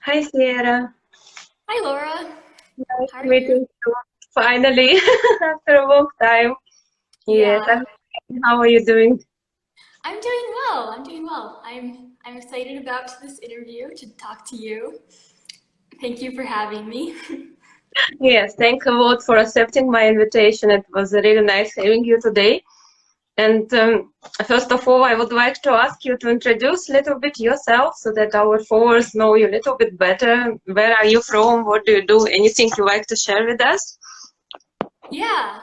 Hi, Sierra. Hi Laura, Nice how are you? meeting you finally after a long time. Yes, Yeah, how are you doing? I'm doing well. I'm doing well. I'm excited about this interview to talk to you. Thank you for having me. Yes, thank you both for accepting my invitation. It was really nice having you today. And first of all, I would like to ask you to introduce a little bit yourself so that our followers know you a little bit better. Where are you from? What do you do? Anything you like to share with us? Yeah.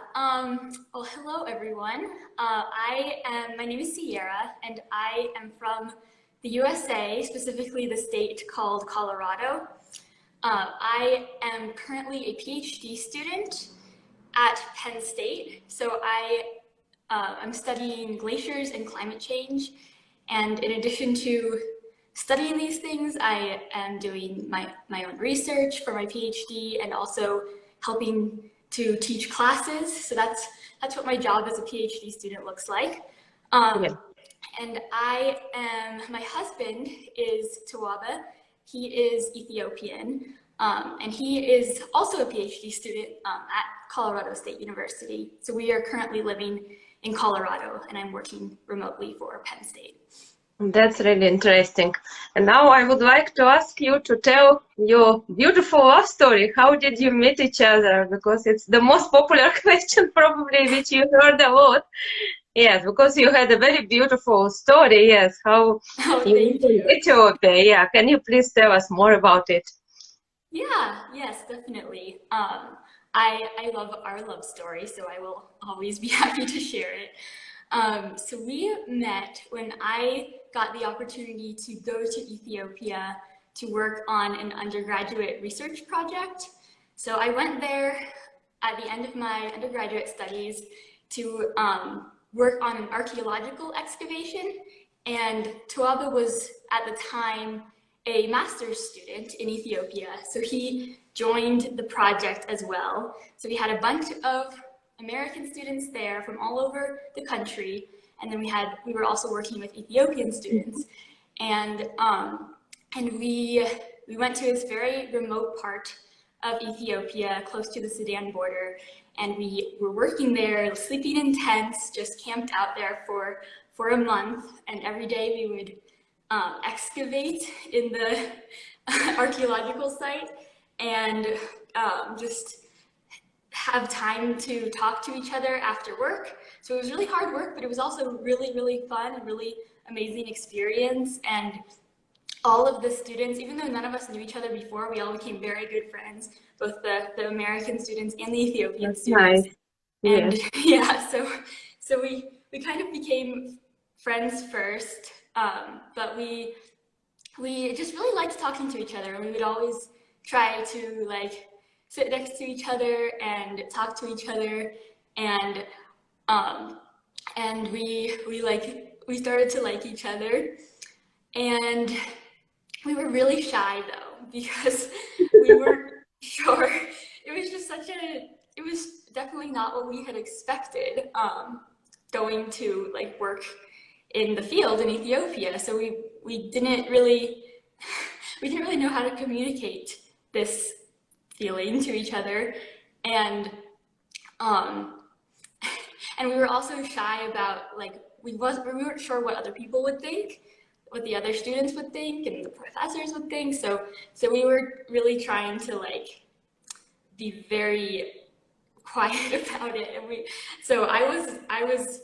Well, hello everyone. My name is Sierra, and I am from the USA, specifically the state called Colorado. I am currently a PhD student at Penn State. I'm studying glaciers and climate change. And in addition to studying these things, I am doing my own research for my PhD and also helping to teach classes. So that's what my job as a PhD student looks like. Yes. Um, my husband is Tuava. He is Ethiopian, and he is also a PhD student at Colorado State University. So we are currently living in Colorado, and I'm working remotely for Penn State. That's really interesting. And now I would like to ask you to tell your beautiful love story. How did you meet each other? Because it's the most popular question probably which you heard a lot. Yes, because you had a very beautiful story. Yes, how Oh, you thank met in you. Ethiopia. Yeah, can you please tell us more about it? Yeah, yes, definitely. I love our love story, so I will always be happy to share it. So we met when I got the opportunity to go to Ethiopia to work on an undergraduate research project. So I went there at the end of my undergraduate studies to work on an archaeological excavation. And Tuaba was at the time a master's student in Ethiopia. So he joined the project as well. So we had a bunch of American students there from all over the country. And then we were also working with Ethiopian students. And we went to this very remote part of Ethiopia, close to the Sudan border, and we were working there, sleeping in tents, just camped out there for a month, and every day we would excavate in the archaeological site and just have time to talk to each other after work. So it was really hard work, but it was also really, really fun and really amazing experience. And all of the students, even though none of us knew each other before, we all became very good friends, both the American students and the Ethiopian That's students. nice. And Yes. yeah, so we kind of became friends first, but we just really liked talking to each other, and we would always try to like sit next to each other and talk to each other, and um, and we started to like each other, and we were really shy though because we weren't sure. It was just it was definitely not what we had expected going to like work in the field in Ethiopia. So we didn't really we didn't really know how to communicate this feeling to each other, and um, and we were also shy about like we weren't sure what other people would think, what the other students would think, and the professors would think. So we were really trying to like be very quiet about it, and we so I was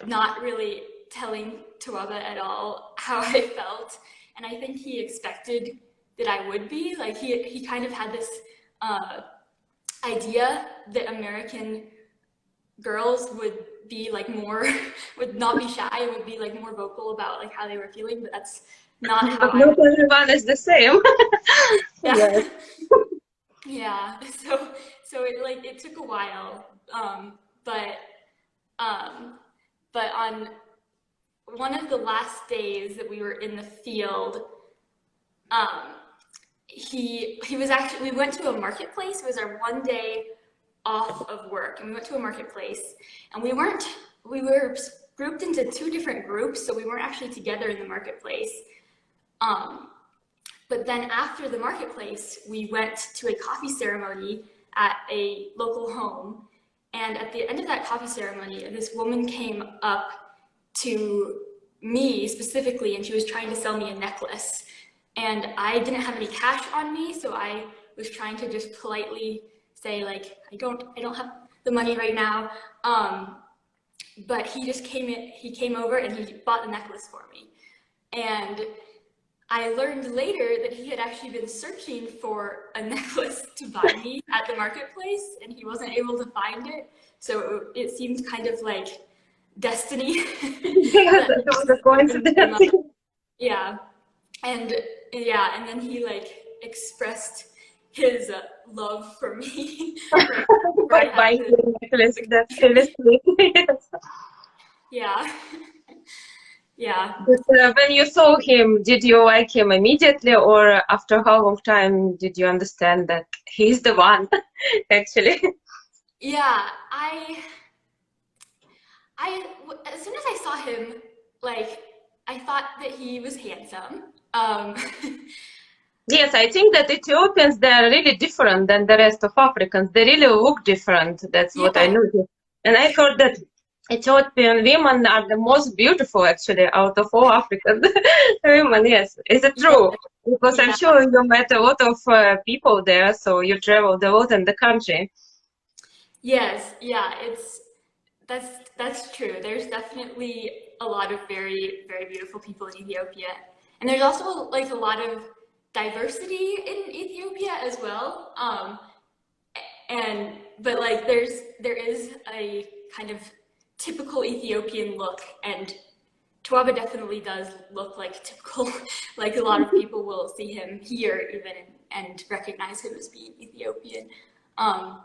not really telling Tuaba at all how I felt, and I think he expected that I would be like he kind of had this uh, idea that American girls would be like more would not be shy and would be like more vocal about like how they were feeling, but that's not how But I not was. everyone is the same. Yes. Yeah. Yeah. So it took a while, but um but on one of the last days that we were in the field, um he was actually we went to a marketplace. It was our one day off of work, and we went to a marketplace, and we were grouped into two different groups, so we weren't actually together in the marketplace. um But then after the marketplace, we went to a coffee ceremony at a local home. And at the end of that coffee ceremony, this woman came up to me specifically, and she was trying to sell me a necklace. And I didn't have any cash on me, so I was trying to just politely say, like, I don't have the money right now. But he just came over and he bought the necklace for me. And I learned later that he had actually been searching for a necklace to buy me at the marketplace, and he wasn't able to find it. So it seemed kind of like destiny. Yeah, that was a coincidence. Yeah. And then he like expressed his love for me. By buying the necklace, that's really sweet. Yes. Yeah. Yeah. But, when you saw him, did you like him immediately, or after how long time did you understand that he's the one, actually? Yeah, as soon as I saw him, like, I thought that he was handsome. Yes, I think that Ethiopians, they are really different than the rest of Africans. They really look different. That's what I Yeah, noticed. And I heard that Ethiopian women are the most beautiful, actually, out of all African women. Yes, is it yeah, true? Because I'm yeah. sure you met a lot of people there, so you traveled a lot in the country. Yes, yeah, that's true. There's definitely a lot of very, very beautiful people in Ethiopia. And there's also like a lot of diversity in Ethiopia as well. But like there is a kind of typical Ethiopian look, and Tuava definitely does look like typical. Like a lot of people will see him here even and recognize him as being Ethiopian. Um,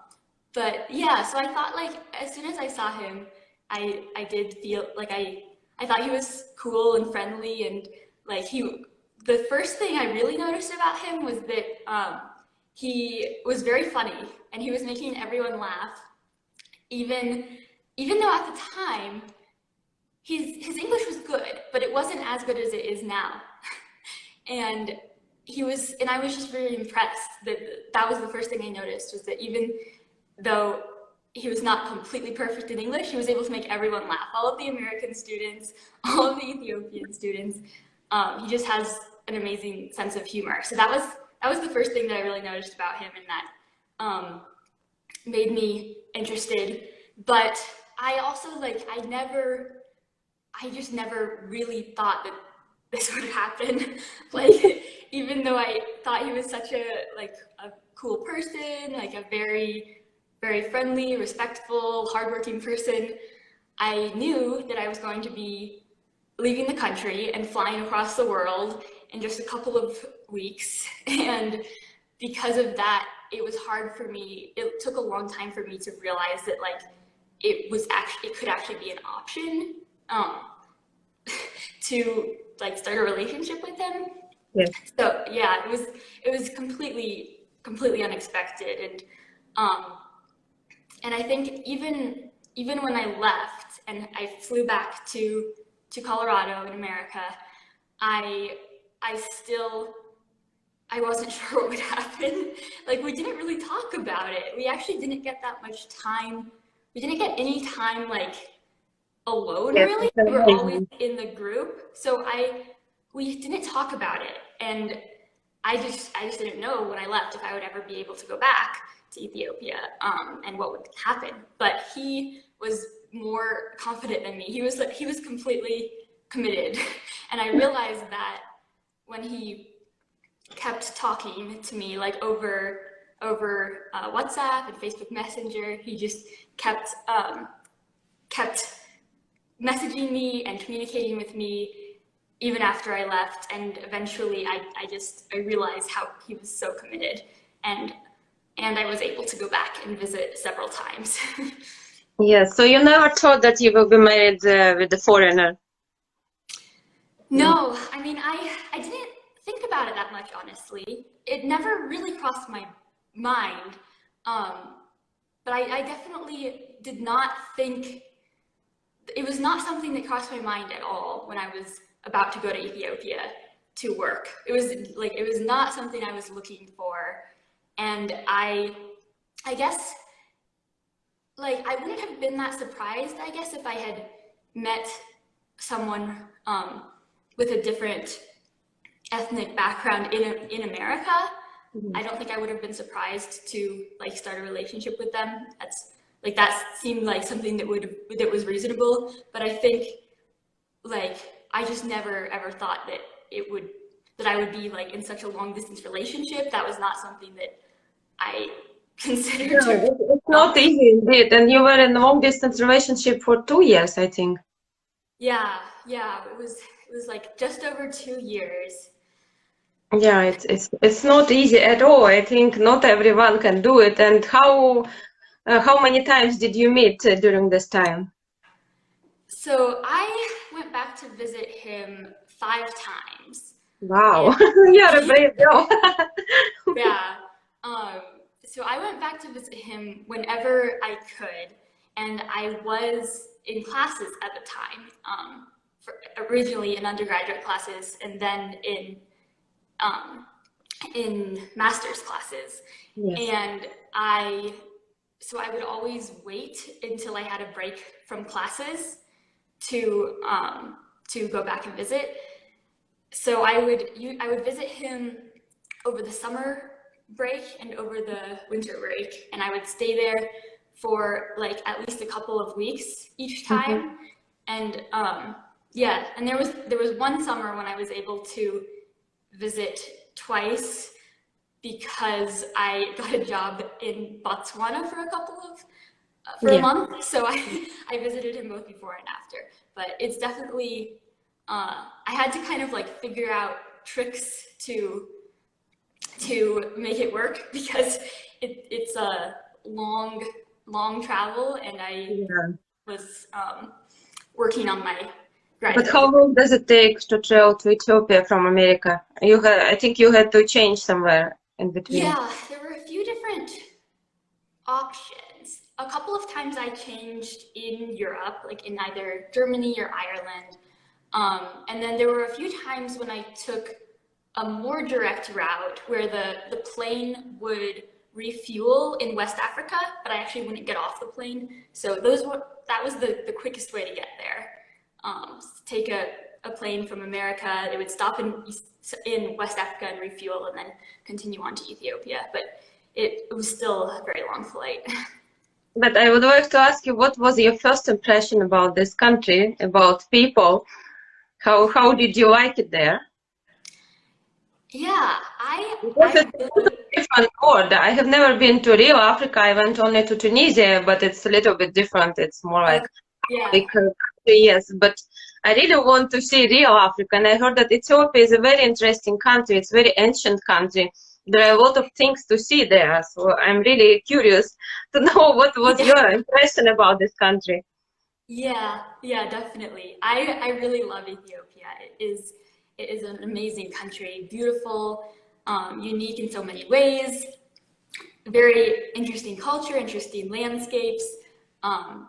but yeah, so I thought like as soon as I saw him, I did feel like I thought he was cool and friendly, and like the first thing I really noticed about him was that he was very funny and he was making everyone laugh, even though at the time his English was good, but it wasn't as good as it is now. And I was just very impressed that was the first thing I noticed, was that even though he was not completely perfect in English, he was able to make everyone laugh. All of the American students, all of the Ethiopian students. He just has an amazing sense of humor. So that was the first thing that I really noticed about him, and that made me interested. But I also I just never really thought that this would happen. Like, even though I thought he was such a cool person, like a very, very friendly, respectful, hardworking person, I knew that I was going to be leaving the country and flying across the world in just a couple of weeks. And because of that, it was hard for me. It took a long time for me to realize that like it could actually be an option to like start a relationship with him. Yes. So yeah, it was completely unexpected, and I think even when I left and I flew back to Colorado in America, I wasn't sure what would happen. Like, we didn't really talk about it. We actually didn't get that much time. We didn't get any time like alone, Yes, really. I can We were always imagine. in the group, so we didn't talk about it, and I just didn't know when I left if I would ever be able to go back to Ethiopia, and what would happen. But he was more confident than me. He was completely committed, and I realized that when he kept talking to me like over WhatsApp and Facebook Messenger. He just kept messaging me and communicating with me even after I left, and eventually I realized how he was so committed, and I was able to go back and visit several times. Yes, so you never thought that you will be married with a foreigner? No, I mean, I didn't think about it that much, honestly. It never really crossed my mind, but I definitely did not think, it was not something that crossed my mind at all when I was about to go to Ethiopia to work. It was not something I was looking for. And I guess, like, I wouldn't have been that surprised, I guess, if I had met someone with a different ethnic background in America. Mhm. I don't think I would have been surprised to like start a relationship with them. That seemed like something that was reasonable. But I think like I just never ever thought that I would be like in such a long distance relationship. That was not something that I considered No, to be. it's not easy indeed. And you were in a long distance relationship for 2 years, I think. Yeah, it was like just over 2 years. Yeah, it's not easy at all. I think not everyone can do it. And how many times did you meet during this time? So I went back to visit him 5 times. Wow, And you're a brave girl. yeah, um, so I went back to visit him whenever I could, and I was in classes at the time, originally in undergraduate classes, and then in master's classes. Yes. And so I would always wait until I had a break from classes to go back and visit. So I would visit him over the summer break and over the winter break, and I would stay there for like at least a couple of weeks each Mhm. time. And yeah, and there was one summer when I was able to visit twice because I got a job in Botswana for a Yeah. month. So I visited him both before and after. But it's definitely I had to kind of like figure out tricks to make it work because it's a long travel, and I Yeah. was working on my But graduate how paper. long does it take to travel to Ethiopia from America? I think you had to change somewhere in between. Yeah, there were a few different options. A couple of times I changed in Europe, like in either Germany or Ireland. And then there were a few times when I took a more direct route where the plane would refuel in West Africa, but I actually wouldn't get off the plane. So that was the quickest way to get there. Take a plane from America, it would stop in West Africa and refuel and then continue on to Ethiopia. But it was still a very long flight. But I would like to ask you, what was your first impression about this country, about people? How did you like it there? Yeah, Because I it's a really, different world. I have never been to real Africa. I went only to Tunisia, but it's a little bit different. It's more like okay, yeah. country, yes. But I really want to see real Africa. And I heard that Ethiopia is a very interesting country. It's a very ancient country. There are a lot of things to see there. So I'm really curious to know what was Yeah. your impression about this country. Yeah, definitely. I really love Ethiopia. It is an amazing country, beautiful, unique in so many ways, very interesting culture, interesting landscapes. Um,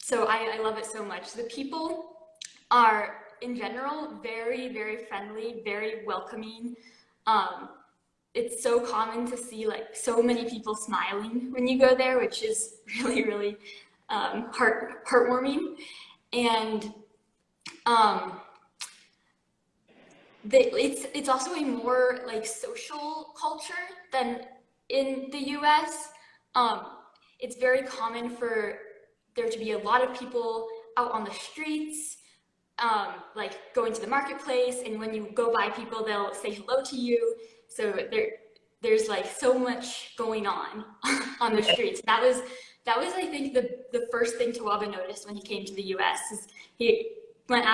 so I love it so much. The people are, in general, very friendly, very welcoming. Um, it's so common to see like so many people smiling when you go there, which is really heartwarming. And um, it's also a more like social culture than in the U.S. Um, it's very common for there to be a lot of people out on the streets, like going to the marketplace, and when you go by people, they'll say hello to you. So there's like so much going on on the streets. That was I think the first thing Tuava noticed when he came to the U.S. is he went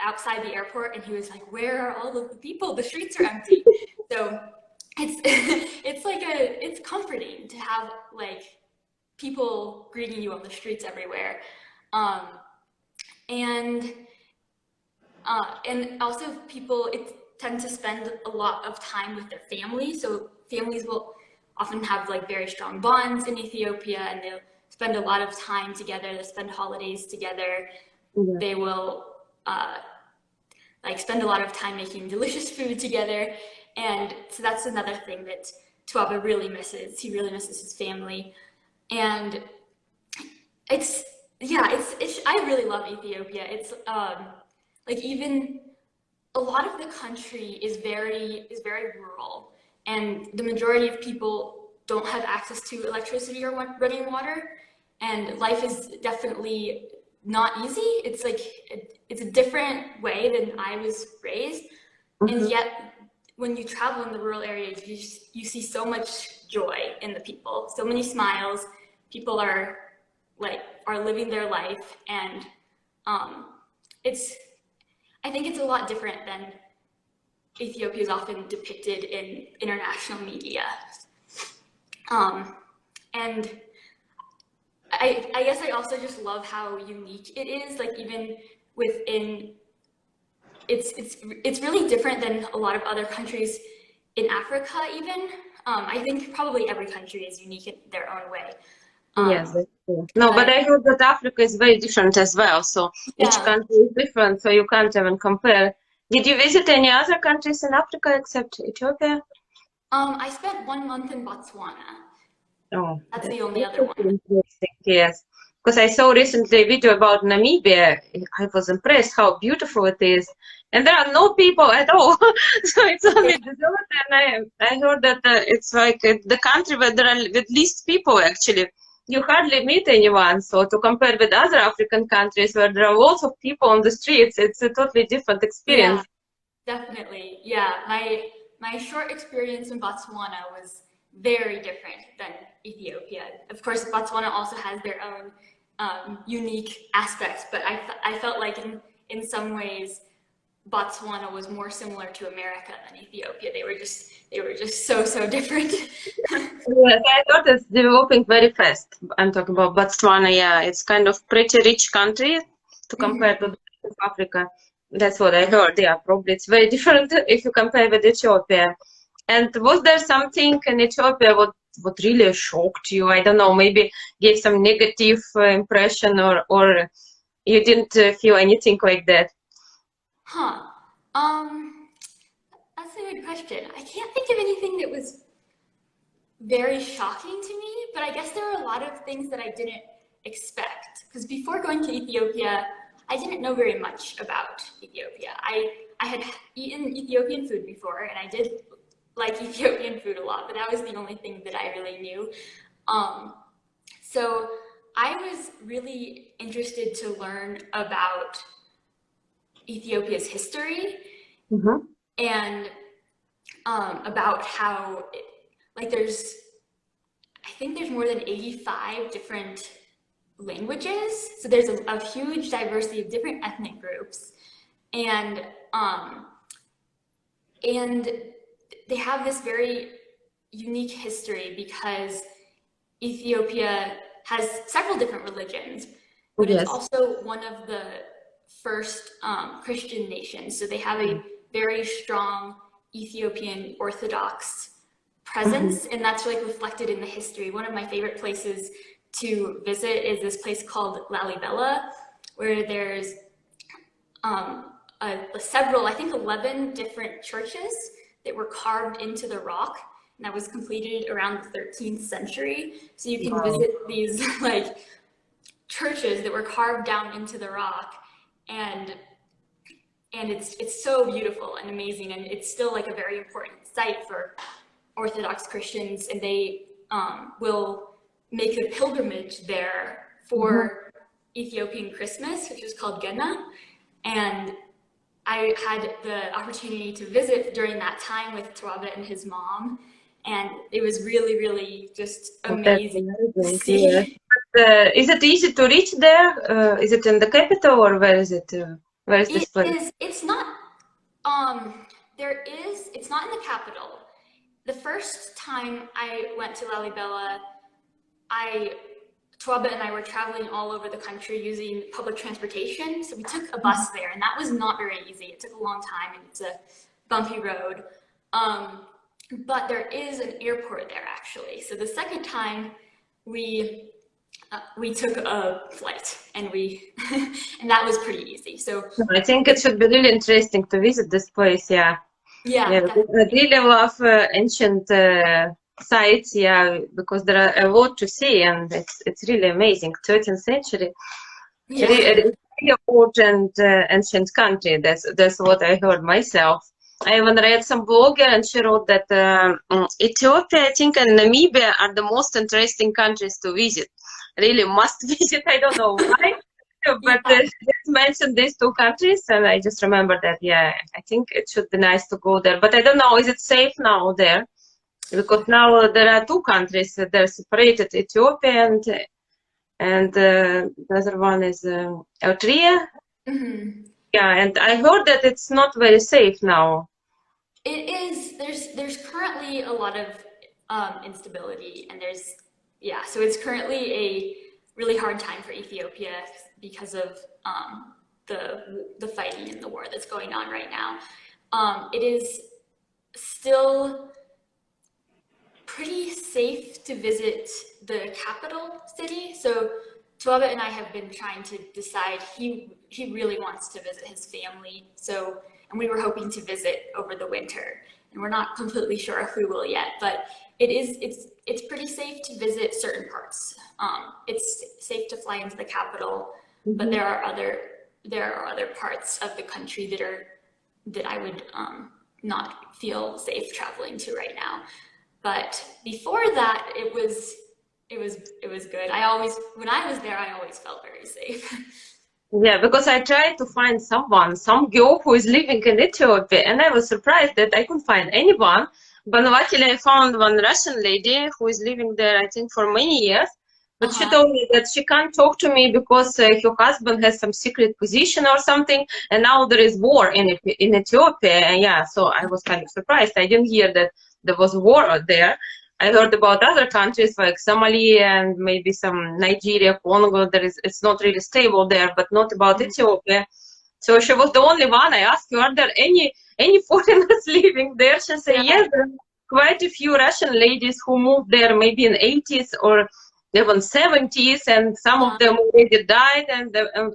outside the airport and he was like, "Where are all of the people? The streets are empty." So it's it's comforting to have like people greeting you on the streets everywhere, um, and and also people tend to spend a lot of time with their families. So families will often have like very strong bonds in Ethiopia, and they'll spend a lot of time together. They spend holidays together. Yeah. They will like spend a lot of time making delicious food together. And so that's another thing that Tuava really misses. He really misses his family. And it's, yeah, I really love Ethiopia. It's like even a lot of the country is very rural, and the majority of people don't have access to electricity or running water, and life is definitely not easy. It's like it's a different way than I was raised, and yet when you travel in the rural areas, you see so much joy in the people, so many smiles. People are living their life, and it's I think it's a lot different than Ethiopia is often depicted in international media. And I guess I also just love how unique it is. Like even within, it's really different than a lot of other countries in Africa even. I think probably every country is unique in their own way. Yes, that's true. No, but I heard that Africa is very different as well. So each Yeah. country is different, so you can't even compare. Did you visit any other countries in Africa except Ethiopia? I spent 1 month in Botswana. Oh, That's that's the only other also one. interesting. Yes, because I saw recently a video about Namibia. I was impressed how beautiful it is, and there are no people at all. So it's only desert. And I heard that it's like the country where there are the least people actually. You hardly meet anyone. So to compare with other African countries where there are lots of people on the streets, it's a totally different Yeah, experience. definitely. Yeah, my short experience in Botswana was very different than Ethiopia. Of course, Botswana also has their own unique aspects, but I felt like in some ways Botswana was more similar to America than Ethiopia. They were just so different. Yes, I thought it's developing very fast. I'm talking about Botswana. Yeah, it's kind of pretty rich country to compare to the rest of Africa. That's what I heard. Yeah, probably it's very different if you compare with Ethiopia. And was there something in Ethiopia what really shocked you? I don't know, maybe gave some negative impression, or you didn't feel anything like that? Huh. Um, that's a good question. I can't think of anything that was very shocking to me, but I guess there are a lot of things that I didn't expect. Because before going to Ethiopia, I didn't know very much about Ethiopia. I had eaten Ethiopian food before, and I did like Ethiopian food a lot, but that was the only thing that I really knew. Um, so I was really interested to learn about Ethiopia's history Mm-hmm. and about how, like, I think there's more than 85 different languages. So there's a huge diversity of different ethnic groups. And, um, and they have this very unique history because Ethiopia has several different religions, but it's Yes. also one of the first Christian nations. So they have a very strong Ethiopian Orthodox Mm-hmm. presence, and that's like reflected in the history. One of my favorite places to visit is this place called Lalibela, where there's several, I think 11 different churches that were carved into the rock, and that was completed around the 13th century. So you can Wow. visit these like churches that were carved down into the rock, and it's so beautiful and amazing, and it's still like a very important site for Orthodox Christians, and they will make a pilgrimage there Mm-hmm. for Ethiopian Christmas, which is called Gena. And I had the opportunity to visit during that time with Tuava and his mom, and it was really, really just Oh, that's amazing to amazing. Yes. see. But, is it easy to reach there? Is it in the capital or where is it? Where is this place? It's not, it's not in the capital. The first time I went to Lalibela, Tuaba and I were traveling all over the country using public transportation. So we took a bus there, and that was not very easy. It took a long time, and it's a bumpy road. But there is an airport there, actually. So the second time we we took a flight and we and that was pretty easy. So I think it should be really interesting to visit this place. Yeah. yeah, Yeah, because I definitely. really love ancient sites, yeah, because there are a lot to see, and it's really amazing. 13th century, Yeah. it's really old and ancient country. That's what I heard myself. I even read some blogger, and she wrote that Ethiopia, I think, and Namibia are the most interesting countries to visit. Really must visit. I don't know why, but Yeah. she just mentioned these two countries, and I just remember that. Yeah, I think it should be nice to go there. But I don't know, is it safe now there? Because now there are two countries that are separated, Ethiopia and the other one is Eritrea. Hmm. Yeah, and I heard that it's not very safe now. It is. There's currently a lot of instability, and there's yeah. So it's currently a really hard time for Ethiopia because of the fighting and the war that's going on right now. It is still pretty safe to visit the capital city. So Tuava and I have been trying to decide. He really wants to visit his family. So and we were hoping to visit over the winter. And we're not completely sure if we will yet, but it's pretty safe to visit certain parts. It's safe to fly into the capital, but Mhm. there are other parts of the country that I would not feel safe traveling to right now. But before that, it was good. I always when I was there, I always felt very safe. Yeah, because I tried to find someone, some girl who is living in Ethiopia, and I was surprised that I couldn't find anyone. But luckily, I found one Russian lady who is living there, I think, for many years. But she Uh-huh. told me that she can't talk to me because her husband has some secret position or something, and now there is war in Ethiopia. And yeah, so I was kind of surprised. I didn't hear that there was war out there. I heard about other countries like Somalia and maybe some Nigeria, Congo. It's not really stable there, but not about Ethiopia. So she was the only one. I asked her, are there any foreigners living there? She said, Yeah. yes, there are quite a few Russian ladies who moved there maybe in 80s or even 70s, and some of Uh-huh. them already died,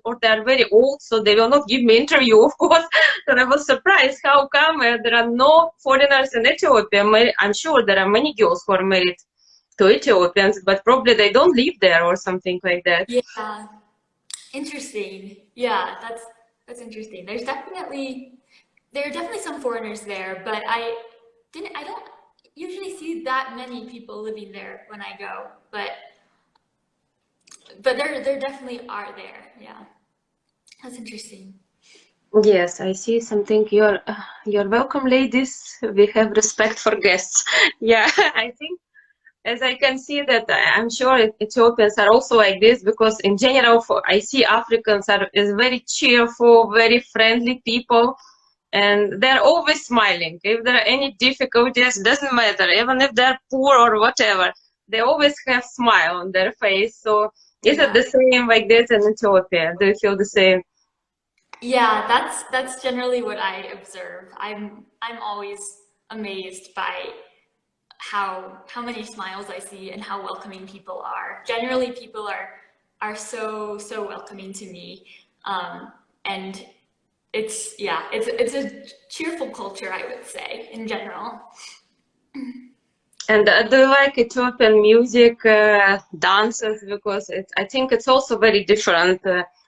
or they are very old, so they will not give me interview, of course. And I was surprised how come there are no foreigners in Ethiopia. I'm sure there are many girls who are married to Ethiopians, but probably they don't live there or something like that. Yeah. Interesting. Yeah, that's interesting. There are definitely some foreigners there, but I don't usually see that many people living there when I go, but there definitely are there. Yeah. That's interesting. Yes, I see something. You're welcome, ladies. We have respect for guests. Yeah, I think as I can see that I'm sure Ethiopians are also like this because in general, I see Africans are is very cheerful, very friendly people, and they're always smiling. If there are any difficulties, doesn't matter, even if they're poor or whatever, they always have smile on their face. So is it Yeah. the same like this in Ethiopia? Do you feel the same? Yeah, that's generally what I observe. I'm always amazed by how many smiles I see and how welcoming people are. Generally, people are so welcoming to me, and it's a cheerful culture, I would say, in general. And do you like Ethiopian music, dances? Because I think it's also very different.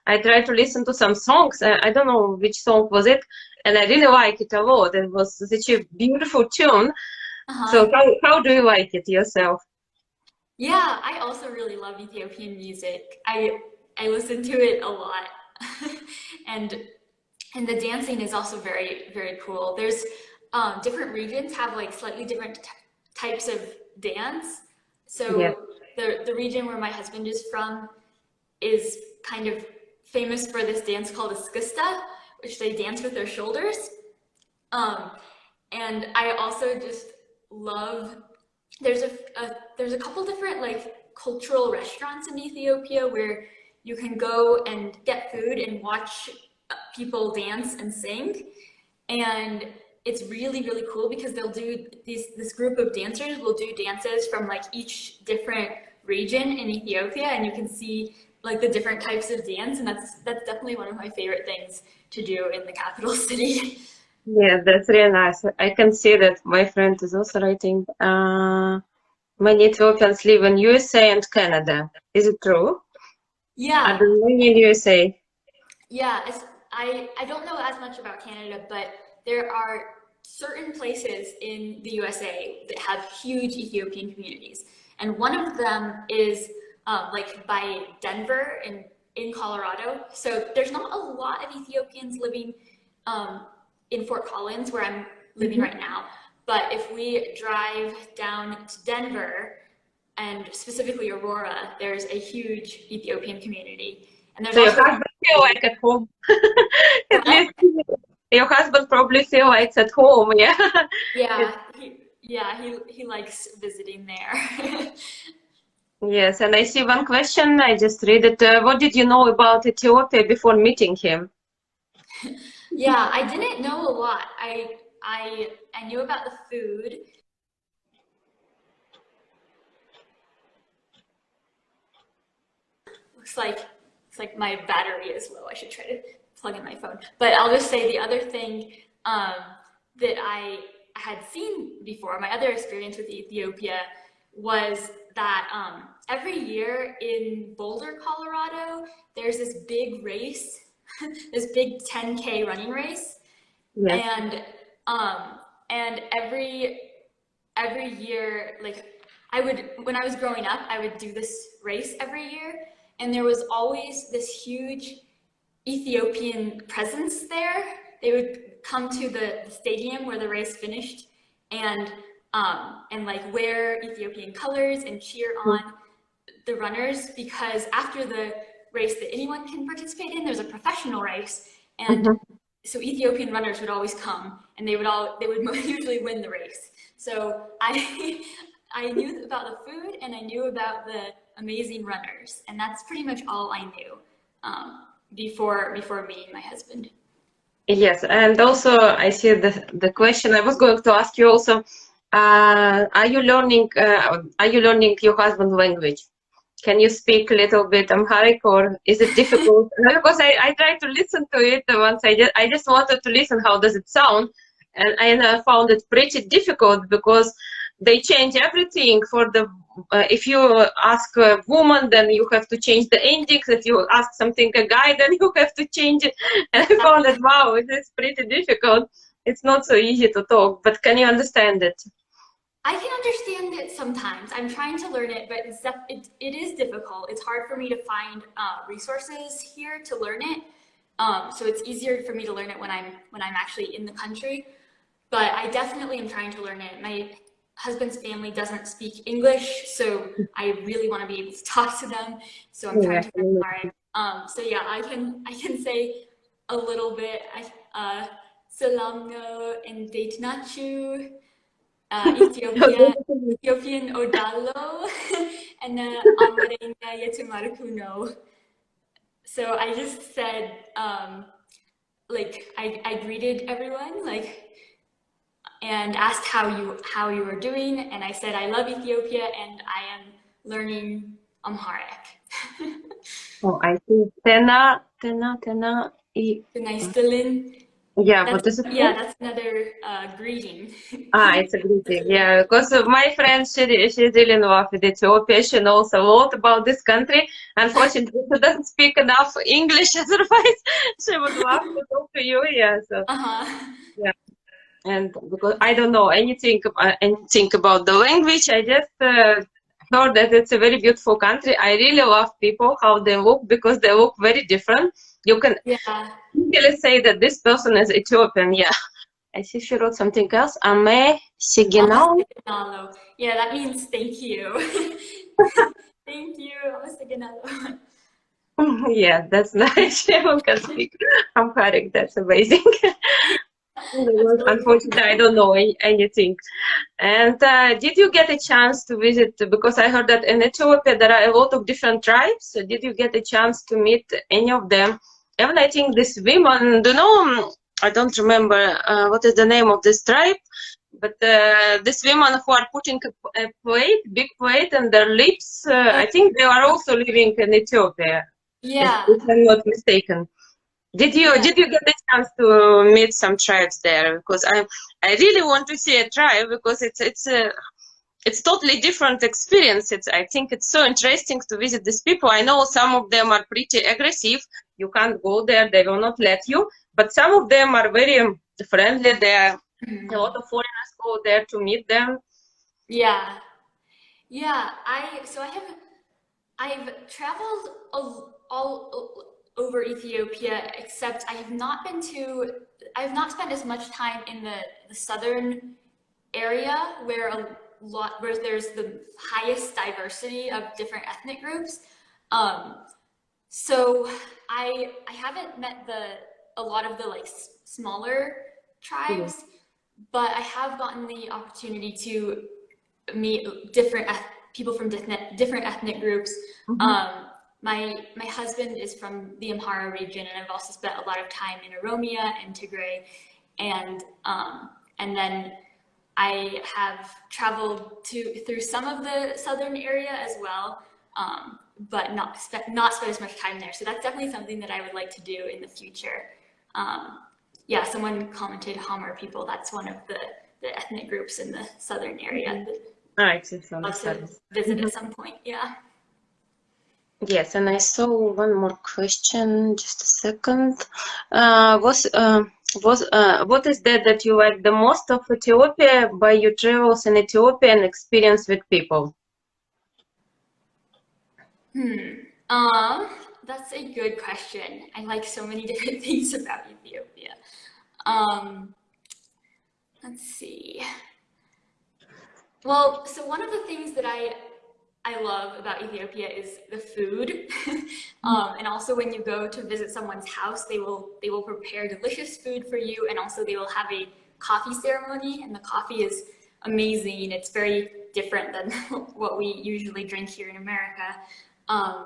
I tried to listen to some songs. I don't know which song was it, and I really like it a lot. It was such a beautiful tune. So Uh-huh. how do you like it yourself? Yeah, I also really love Ethiopian music. I listen to it a lot, and and the dancing is also very cool. There's different regions have like slightly different types of dance. Yes. So the region where my husband is from is kind of famous for this dance called a skista, which they dance with their shoulders. Um, and I also just love there's a couple different like cultural restaurants in Ethiopia where you can go and get food and watch people dance and sing, and it's really cool because they'll do this group of dancers will do dances from like each different region in Ethiopia, and you can see like the different types of dance, and that's definitely one of my favorite things to do in the capital city. Yeah, that's really nice. I can see that my friend is also writing. Many Ethiopians live in USA and Canada. Is it true? Yeah. Are there many in USA? Yeah, I don't know as much about Canada, but there are certain places in the USA that have huge Ethiopian communities. And one of them is like by Denver in Colorado. So there's not a lot of Ethiopians living in Fort Collins, where I'm living right now. But if we drive down to Denver, and specifically Aurora, there's a huge Ethiopian community. And there's So your also husband feel like at home. At what? least your husband probably feel like it's at home, yeah. Yeah, he likes visiting there. Yes, and I see one question. I just read it. What did you know about Ethiopia before meeting him? Yeah, I didn't know a lot. I knew about the food. Looks like my battery is low. I should try to plug in my phone. But I'll just say the other thing that I had seen before, my other experience with Ethiopia, was that every year in Boulder, Colorado, there's this big race, this big 10K running race. Yes. And every year, like when I was growing up, I would do this race every year, and there was always this huge Ethiopian presence there. They would come to the stadium where the race finished, and like wear Ethiopian colors and cheer on the runners, because after the race that anyone can participate in, there's a professional race, and so Ethiopian runners would always come, and they would usually win the race. So I knew about the food, and I knew about the amazing runners, and that's pretty much all I knew before meeting my husband. Yes, and also I see the question I was going to ask you also. Are you learning your husband's language? Can you speak a little bit Amharic, or is it difficult? Because I tried to listen to it once. I just wanted to listen how does it sound, and I found it pretty difficult because they change everything for the. If you ask a woman, then you have to change the endings. If you ask something a guy, then you have to change it. And I found that wow, it is pretty difficult. It's not so easy to talk, but can you understand it? I can understand it sometimes. I'm trying to learn it, but it is difficult. It's hard for me to find resources here to learn it. So it's easier for me to learn it when I'm actually in the country. But I definitely am trying to learn it. My husband's family doesn't speak English, so I really want to be able to talk to them. So I'm trying to learn Amharic. So yeah, I can say a little bit. Salamno and Datenachu. Ethiopian Odalo and Amarenga Yetumarukuno. So I just said, like I greeted everyone, like, and asked how you were doing, and I said I love Ethiopia and I am learning Amharic. Oh, I see. Tena. Yeah, what is it? Yeah, that's another greeting. It's a greeting. Yeah, because my friend, she's really in love with Ethiopia. She knows a lot about this country. Unfortunately, she doesn't speak enough English. Otherwise, she would love to talk to you. Yeah, so yeah. And because I don't know anything about the language, I just heard that it's a very beautiful country. I really love people, how they look, because they look very different. You can easily say that this person is Ethiopian. Yeah. I see she wrote something else. Ame Siginalo. Yeah, that means thank you. Thank you. Ame Siginalo. Yeah, that's nice. Everyone can speak Amharic. That's amazing. Unfortunately, I don't know anything. And did you get a chance to visit? Because I heard that in Ethiopia there are a lot of different tribes. So did you get a chance to meet any of them? Even I think this women, I don't remember what is the name of this tribe. But these women who are putting a plate, big plate, on their lips, I think they are also living in Ethiopia, Yeah. if I'm not mistaken. Did you get a chance to meet some tribes there? Because I really want to see a tribe, because it's totally different experience. I think it's so interesting to visit these people. I know some of them are pretty aggressive. You can't go there; they will not let you. But some of them are very friendly. A lot of foreigners go there to meet them. Yeah. Yeah. I've traveled all over Ethiopia, except I have not spent as much time in the southern area where there's the highest diversity of different ethnic groups. Um, so I haven't met a lot of the like smaller Yeah. tribes, but I have gotten the opportunity to meet different people from different ethnic groups. Mm-hmm. My husband is from the Amhara region, and I've also spent a lot of time in Oromia and Tigray, and then I have traveled through some of the southern area as well, but not spent as much time there. So that's definitely something that I would like to do in the future. Yeah, someone commented Hamar people. That's one of the ethnic groups in the southern area that It's in I'd love to understand. visit at some point. Yeah. Yes, and I saw one more question. Just a second. Uh, was uh, what is that you like the most of Ethiopia by your travels in Ethiopia and experience with people? That's a good question. I like so many different things about Ethiopia. Um, let's see. Well, so one of the things that I love about Ethiopia is the food, and also when you go to visit someone's house, they will prepare delicious food for you, and also they will have a coffee ceremony, and the coffee is amazing. It's very different than what we usually drink here in America. Um,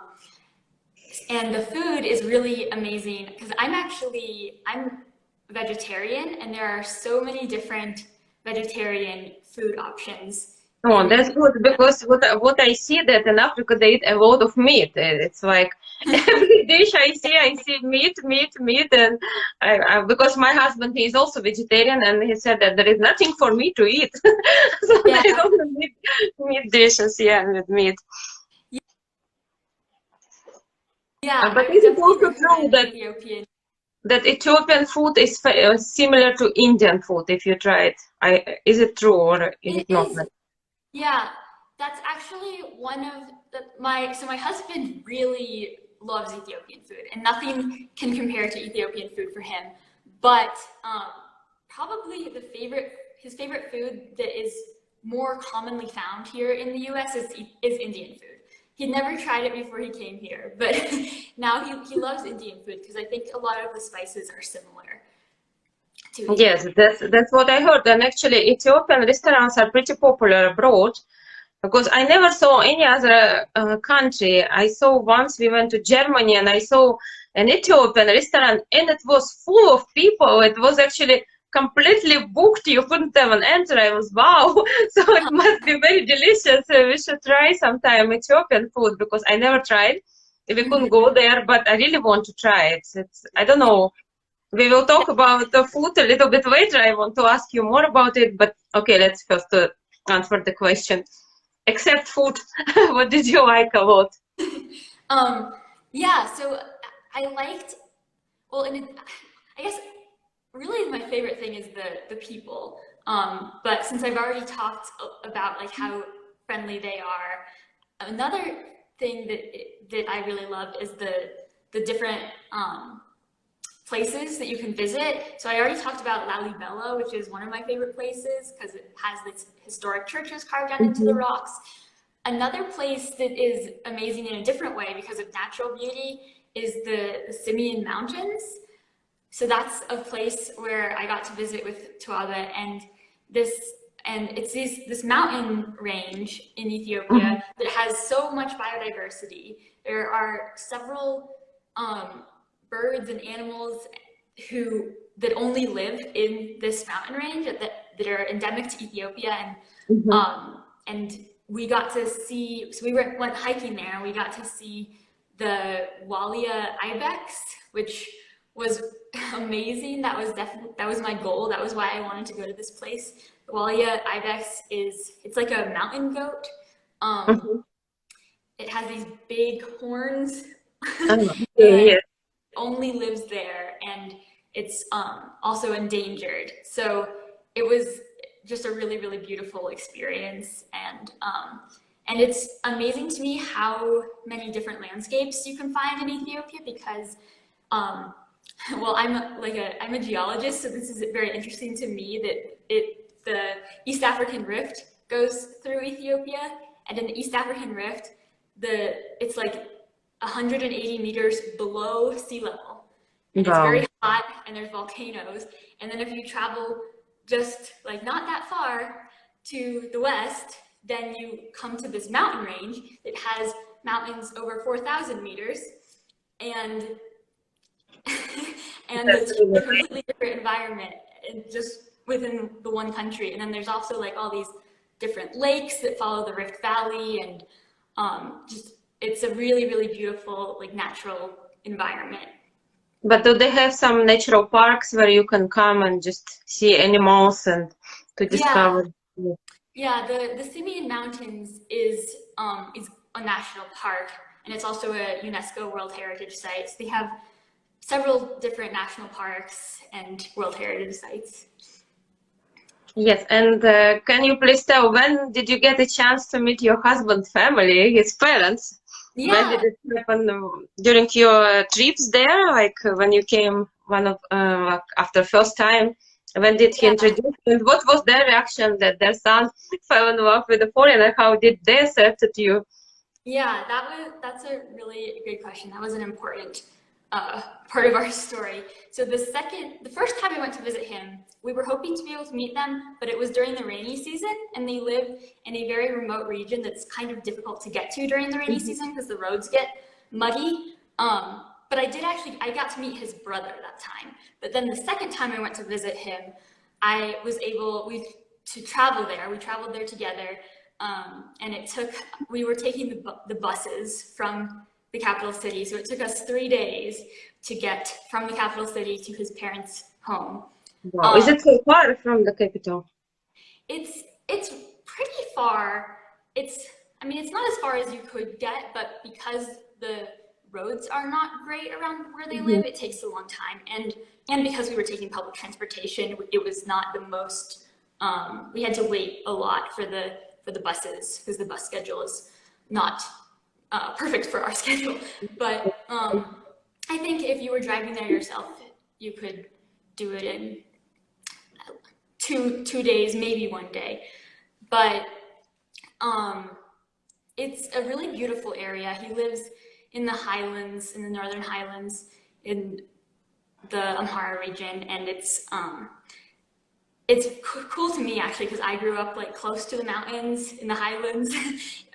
and the food is really amazing because I'm vegetarian, and there are so many different vegetarian food options Oh, in that's Ethiopia. good, because what I see that in Africa they eat a lot of meat. It's like every dish I see meat, meat, meat, and because my husband, he is also vegetarian, and he said that there is nothing for me to eat, so Yeah, there is only meat dishes, yeah, with meat. yeah, But I would is it definitely also true recommend Ethiopian. that Ethiopian food is similar to Indian food if you try it? Is it true or is It it not? is, yeah, that's actually one of my husband really loves Ethiopian food, and nothing can compare to Ethiopian food for him. But probably his favorite food that is more commonly found here in the U.S. is Indian food. He'd never tried it before he came here, but now he loves Indian food because I think a lot of the spices are similar to Yes, Ethiopian. that's what I heard. And actually, Ethiopian restaurants are pretty popular abroad, because I never saw any other country. I saw once we went to Germany and I saw an Ethiopian restaurant, and it was full of people. It was actually completely booked. You couldn't even enter. I was wow. So it must be very delicious. We should try sometime Ethiopian food, because I never tried. We couldn't go there, but I really want to try it. I don't know. We will talk about the food a little bit later. I want to ask you more about it, but okay, let's first answer the question. Except food, what did you like a lot? Um, yeah, so I liked, well, I guess really my favorite thing is the people. But since I've already talked about like how friendly they are, another thing that I really love is the different places that you can visit. So I already talked about Lalibela, which is one of my favorite places because it has these historic churches carved down into the Mhm. rocks. Another place that is amazing in a different way because of natural beauty is the Simeon Mountains. So that's a place where I got to visit with Tuava, and it's this mountain range in Mhm. Ethiopia that has so much biodiversity. There are several birds and animals that only live in this mountain range that are endemic to Ethiopia, Mm-hmm. and we got to see. So we went hiking there, and we got to see the Walia ibex, which was amazing. That was my goal. That was why I wanted to go to this place. The Walia ibex it's like a mountain goat. Mm-hmm. It has these big horns Oh, okay, and yes. only lives there, and it's also endangered. So it was just a really, really beautiful experience, and it's amazing to me how many different landscapes you can find in Ethiopia because um, well, I'm a geologist, so this is very interesting to me that the East African Rift goes through Ethiopia, and in the East African Rift, it's like 180 meters below sea level, and it's very Wow. hot, and there's volcanoes. And then if you travel just like not that far to the west, then you come to this mountain range that has mountains over 4,000 meters, and and That's it's really a completely different environment just within the one country. And then there's also like all these different lakes that follow the Rift Valley, and just it's a really, really beautiful like natural environment. But do they have some natural parks where you can come and just see animals and to Yeah, discover? yeah. The Simeon Mountains is a national park, and it's also a UNESCO World Heritage Site. So they have several different national parks and World Heritage sites. Yes, and can you please tell when did you get a chance to meet your husband's family, his parents? When did Yeah, it happen? During your trips there, like when you came after first time? When did he yeah. introduce you? And what was their reaction that their son fell in love with a foreigner? How did they accept you? Yeah, that's a really good question. That was an important part of our story. So the first time I went to visit him, we were hoping to be able to meet them, but it was during the rainy season, and they live in a very remote region that's kind of difficult to get to during the rainy season because the roads get muddy. But I got to meet his brother that time. But then the second time I went to visit him, I was able to travel there. We traveled there together. And we were taking the buses from the capital city. So it took us 3 days to get from the capital city to his parents' home. Wow, is Um, it so far from the capital? it's pretty far. I mean, it's not as far as you could get, but because the roads are not great around where they Mhm. live, it takes a long time. And because we were taking public transportation, it was not the most. We had to wait a lot for the buses because the bus schedule is not perfect for our schedule. But I think if you were driving there yourself, you could do it in 2 days, maybe 1 day. But um, it's a really beautiful area. He lives in the highlands, in the northern highlands, in the Amhara region, and it's cool to me actually because I grew up like close to the mountains in the highlands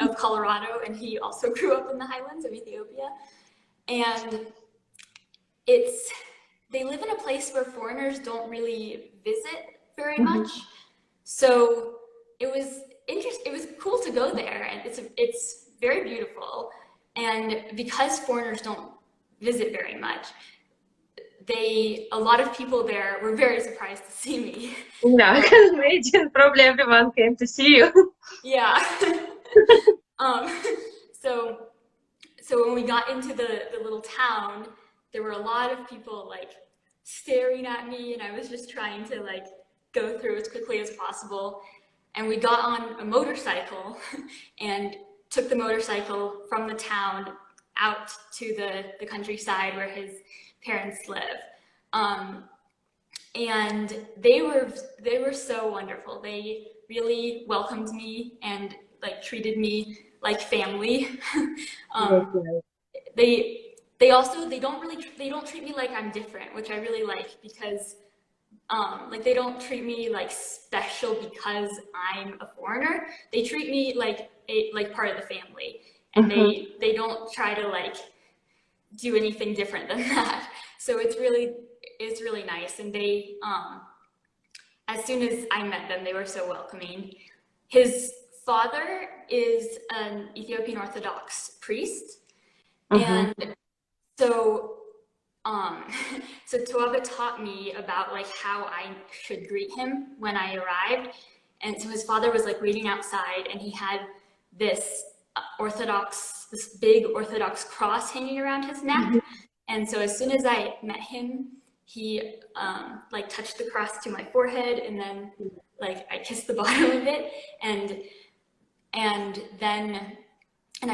of Colorado, and he also grew up in the highlands of Ethiopia. And it's they live in a place where foreigners don't really visit very Mhm. much. So it was cool to go there, and it's very beautiful. And because foreigners don't visit very much, a lot of people there were very surprised to see me. Yeah, I Um, can imagine. Probably everyone came to see you. yeah. um, so so when we got into the little town, there were a lot of people like staring at me, and I was just trying to like go through as quickly as possible. And we got on a motorcycle and took the motorcycle from the town out to the countryside where his parents live. Um, and they were so wonderful. They really welcomed me and like treated me like family. That's um, nice. they don't treat me like I'm different, which I really like because like they don't treat me like special because I'm a foreigner. They treat me like part of the family, and Mhm. they don't try to like do anything different than that. So it's really nice, and as soon as I met them, they were so welcoming. His father is an Ethiopian Orthodox priest, and so so Tuava taught me about like how I should greet him when I arrived. And so his father was like waiting outside, and he had this this big Orthodox cross hanging around his neck. And so as soon as I met him, he like touched the cross to my forehead, and then like I kissed the bottom of it, and then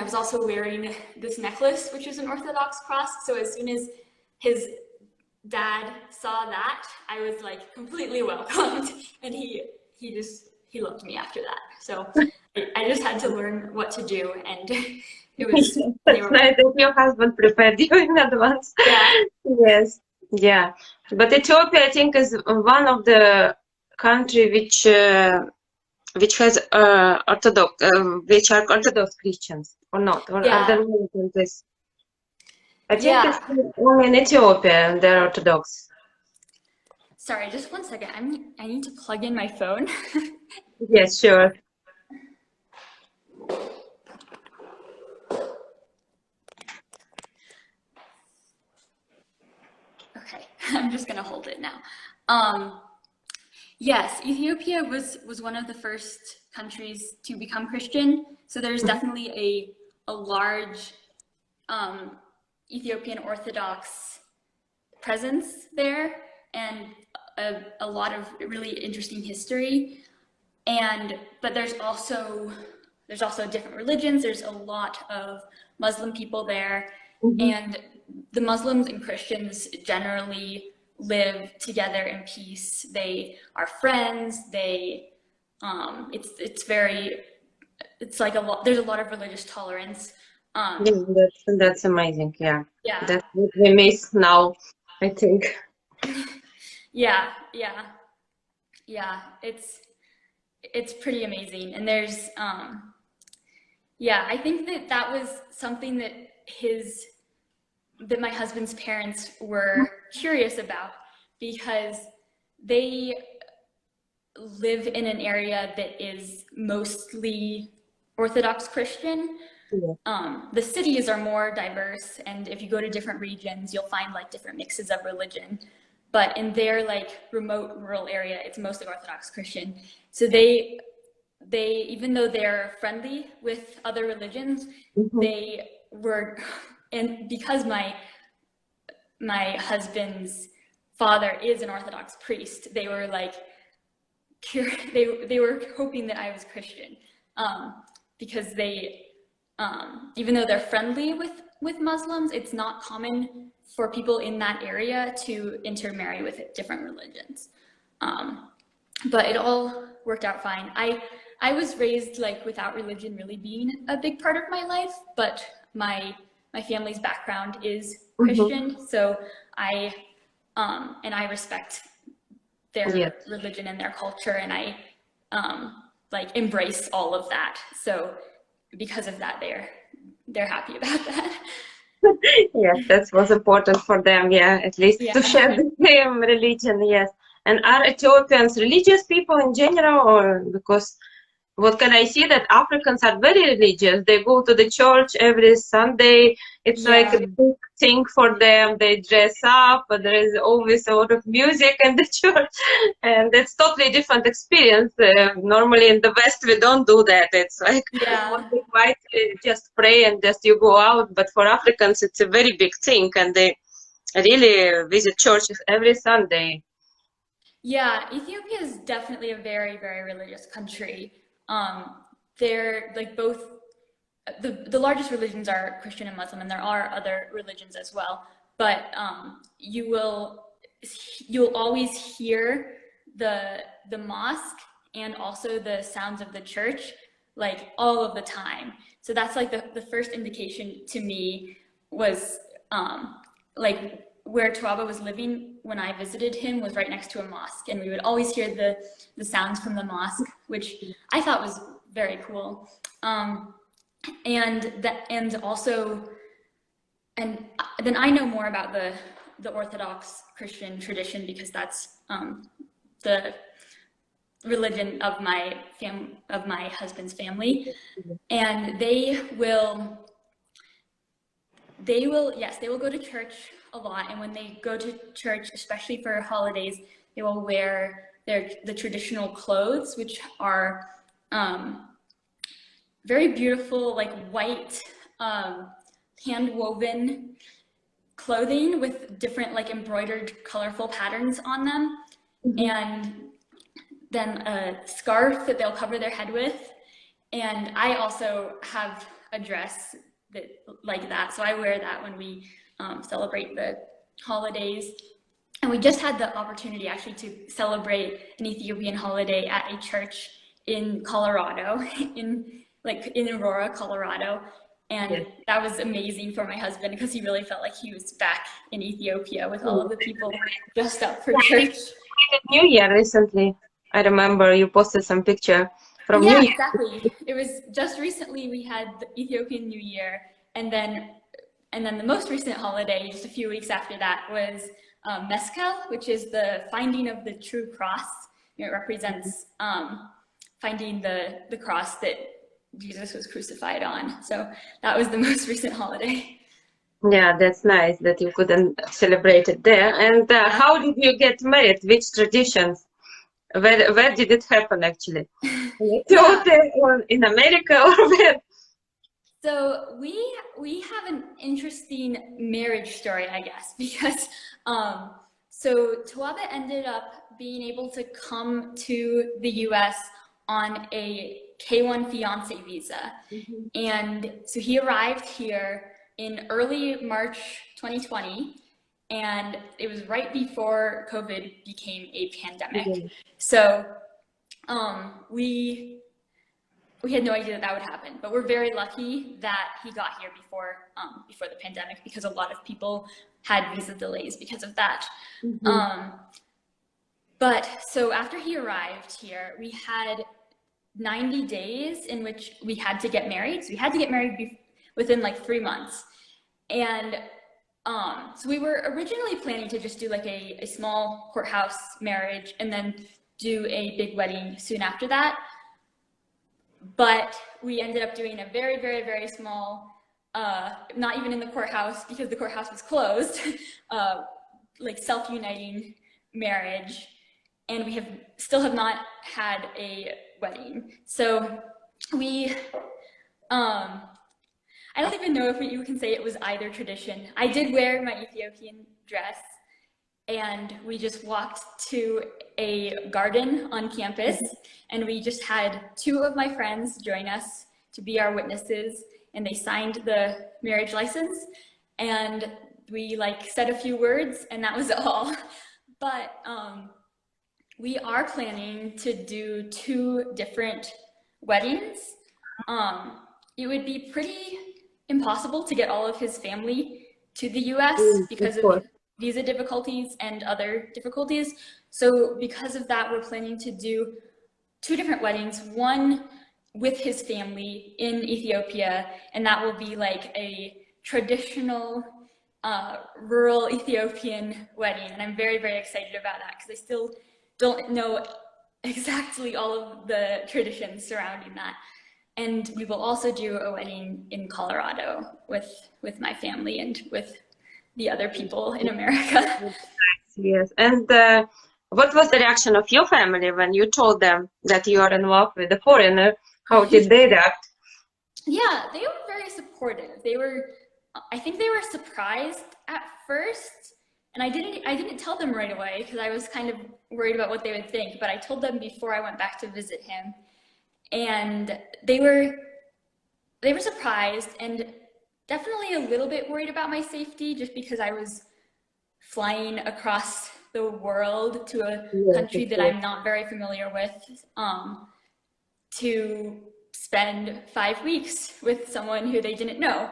I was also wearing this necklace, which is an Orthodox cross. So as soon as his dad saw that, I was like completely welcomed, and he loved me after that. So I just had to learn what to do, and it was. That's nice that your husband prepared you in advance. Yeah. Yes. Yeah. But Ethiopia, I think, is one of the country which has which are Orthodox Christians or not, or are there more than this? I think it's only in Ethiopia they're Orthodox. Sorry, just one second. I need to plug in my phone. Yes, sure. Okay, I'm just gonna hold it now. Yes, Ethiopia was one of the first countries to become Christian. So there's definitely a large Ethiopian Orthodox presence there, and a lot of really interesting history. But there's also different religions. There's a lot of Muslim people there, and the Muslims and Christians generally live together in peace. They are friends. They it's like there's a lot of religious tolerance. That's amazing. Yeah. Yeah. That's what we miss now, I think. Yeah. It's pretty amazing. And there's I think that was something that my husband's parents were curious about, because they live in an area that is mostly Orthodox Christian. The cities are more diverse, and if you go to different regions, you'll find like different mixes of religion. But in their like remote rural area, it's mostly Orthodox Christian. So they even though they're friendly with other religions, they were, and because my husband's father is an Orthodox priest, they were like, they were hoping that I was Christian, because they, even though they're friendly with Muslims, it's not common for people in that area to intermarry with different religions. But it all worked out fine. I was raised like without religion really being a big part of my life, but my family's background is Christian, so I respect their religion and their culture, and I like embrace all of that. So because of that, they're happy about that. Yes, that was important for them. Yeah, at least to share the same religion. Yes. And are Ethiopians religious people in general, or because what can I see that Africans are very religious? They go to the church every Sunday. It's like a big thing for them. They dress up, but there is always a lot of music in the church, and it's totally different experience. Normally in the West we don't do that. It's like you might just pray and just you go out. But for Africans it's a very big thing, and they really visit churches every Sunday. Yeah, Ethiopia is definitely a very, very religious country. They're like both, the largest religions are Christian and Muslim, and there are other religions as well. But you'll always hear the mosque and also the sounds of the church like all of the time. So that's like the first indication to me was like where Tuava was living when I visited him was right next to a mosque, and we would always hear the sounds from the mosque, which I thought was very cool. And then I know more about the Orthodox Christian tradition, because that's religion of my husband's family, and they will yes, they will go to church a lot, and when they go to church, especially for holidays, they will wear the traditional clothes, which are very beautiful, like white hand woven clothing with different like embroidered colorful patterns on them, and then a scarf that they'll cover their head with. And I also have a dress that like that, so I wear that when we celebrate the holidays. And we just had the opportunity actually to celebrate an Ethiopian holiday at a church in Colorado, in Aurora, Colorado. And that was amazing for my husband because he really felt like he was back in Ethiopia with all of the people dressed up for church. New Year recently. I remember you posted some picture from New Yeah, Year. exactly. It was just recently we had the Ethiopian New Year, and then the most recent holiday, just a few weeks after that, was Meskel, which is the finding of the true cross. It represents finding the cross that Jesus was crucified on. So that was the most recent holiday. Yeah, that's nice that you couldn't celebrate it there. And how did you get married? Which traditions? Where did it happen actually? In Ethiopia or in America or where? So we have an interesting marriage story, I guess, because so Tuava ended up being able to come to the US on a K-1 fiance visa. And so he arrived here in early March 2020, and it was right before COVID became a pandemic. So we had no idea that would happen, but we're very lucky that he got here before the pandemic, because a lot of people had visa delays because of that. But so after he arrived here, we had 90 days in which we had to get married. So we had to get married within like 3 months. And so we were originally planning to just do like a small courthouse marriage and then do a big wedding soon after that. But we ended up doing a very, very, very small, not even in the courthouse because the courthouse was closed, like self-uniting marriage. And we still have not had a wedding. So we, I don't even know if you can say it was either tradition. I did wear my Ethiopian dress, and we just walked to a garden on campus, and we just had 2 of my friends join us to be our witnesses, and they signed the marriage license, and we like said a few words, and that was all. But we are planning to do 2 different weddings. It would be pretty impossible to get all of his family to the US because of visa difficulties and other difficulties. So because of that, we're planning to do 2 different weddings, one with his family in Ethiopia, and that will be like a traditional rural Ethiopian wedding. And I'm very, very excited about that because I still don't know exactly all of the traditions surrounding that. And we will also do a wedding in Colorado with my family and with the other people in America. Yes. And what was the reaction of your family when you told them that you are in love with a foreigner? How did they react? Yeah, they were very supportive. I think they were surprised at first, and I didn't tell them right away because I was kind of worried about what they would think, but I told them before I went back to visit him, and they were surprised and definitely a little bit worried about my safety, just because I was flying across the world to a country that I'm not very familiar with, to spend 5 weeks with someone who they didn't know.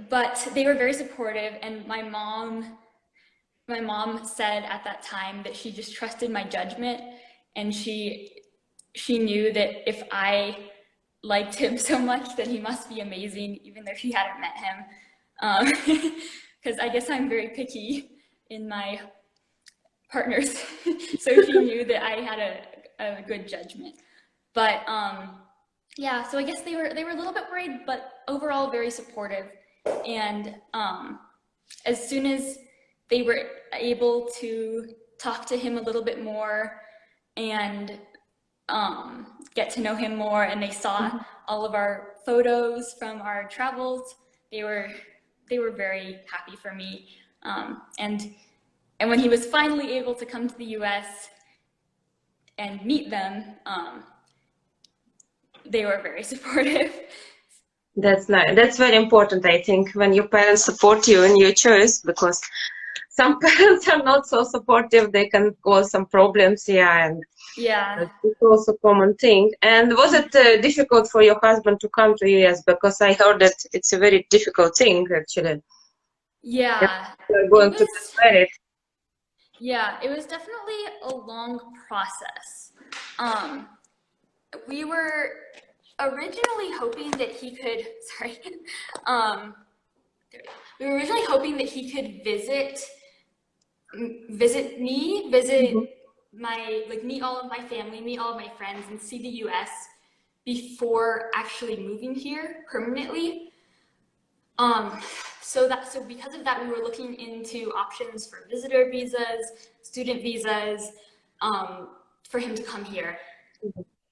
But they were very supportive, and my mom said at that time that she just trusted my judgment, and she knew that if I liked him so much that he must be amazing, even though she hadn't met him. Because I guess I'm very picky in my partners. So she knew that I had a good judgment. But yeah, so I guess they were a little bit worried, but overall very supportive. And as soon as they were able to talk to him a little bit more and get to know him more, and they saw all of our photos from our travels, they were very happy for me. And when he was finally able to come to the US and meet them, they were very supportive. That's nice. That's very important, I think, when your parents support you in your choice, because some parents are not so supportive. They can cause some problems, yeah, and Yeah. it's also a common thing. And was it difficult for your husband to come to US? Because I heard that it's a very difficult thing, actually. Yeah. You're going to get married. Yeah, it was definitely a long process. We were originally hoping that he could, we were originally hoping that he could visit me, meet all of my family, meet all of my friends, and see the US before actually moving here permanently. So because of that, we were looking into options for visitor visas, student visas, for him to come here.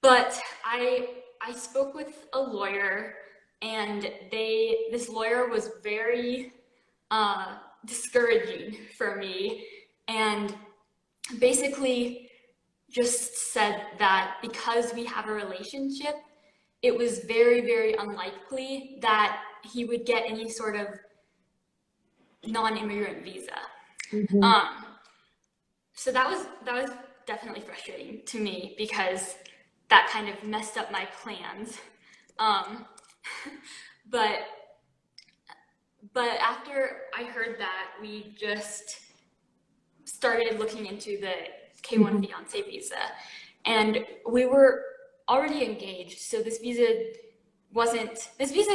But I spoke with a lawyer, and this lawyer was very discouraging for me, and basically just said that because we have a relationship, it was very, very unlikely that he would get any sort of non-immigrant visa. So that was definitely frustrating to me, because that kind of messed up my plans. But after I heard that, we just started looking into the K1 fiance visa, and we were already engaged, so this visa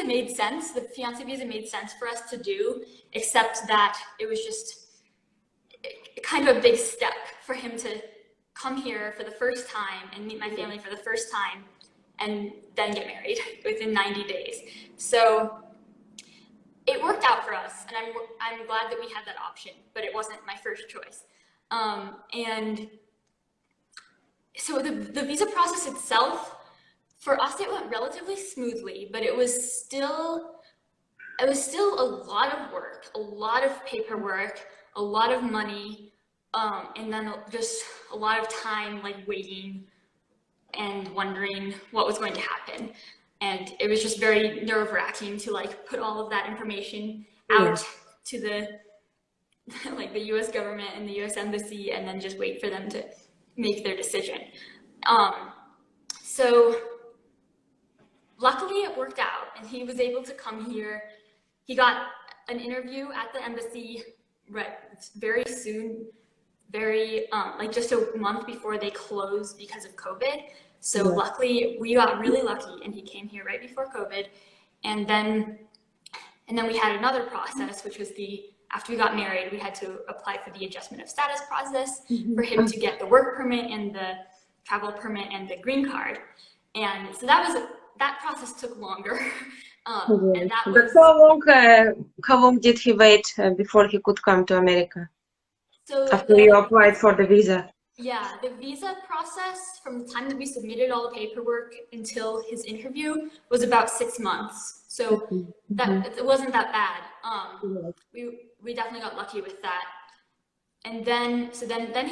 made sense. The fiance visa made sense for us to do, except that it was just kind of a big step for him to come here for the first time and meet my family for the first time, and then get married within 90 days. So it worked out for us, and I'm glad that we had that option, but it wasn't my first choice. And so the visa process itself, for us, it went relatively smoothly, but it was still a lot of work, a lot of paperwork, a lot of money, and then just a lot of time waiting and wondering what was going to happen. And it was just very nerve-wracking to put all of that information out to the the US government and the US embassy, and then just wait for them to make their decision. So luckily it worked out, and he was able to come here. He got an interview at the embassy very soon, just a month before they closed because of COVID. So luckily we got really lucky, and he came here right before COVID. And then we had another process, which was after we got married, we had to apply for the adjustment of status process for him to get the work permit and the travel permit and the green card. And so that process took longer. And that was... But how long did he wait before he could come to America? So after you applied for the visa? Yeah, the visa process from the time that we submitted all the paperwork until his interview was about 6 months. So it wasn't that bad. We definitely got lucky with that. And then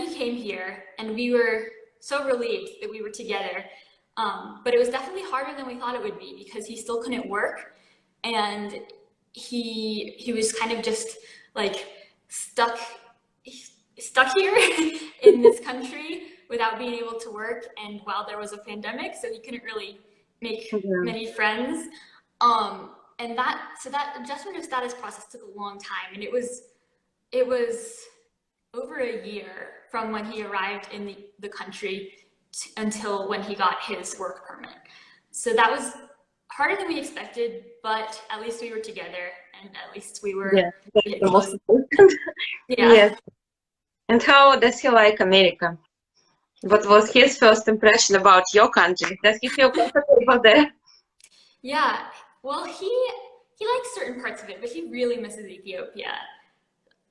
he came here, and we were so relieved that we were together. But it was definitely harder than we thought it would be, because he still couldn't work, and he was kind of just stuck here in this country without being able to work, and while there was a pandemic, so he couldn't really make many friends. And that adjustment of status process took a long time, and it was over a year from when he arrived in the country until when he got his work permit. So that was harder than we expected, but at least we were together, and at least we were the most important. Yes. And how does he like America? What was his first impression about your country? Does he feel comfortable there? Yeah, well, he likes certain parts of it, but he really misses Ethiopia.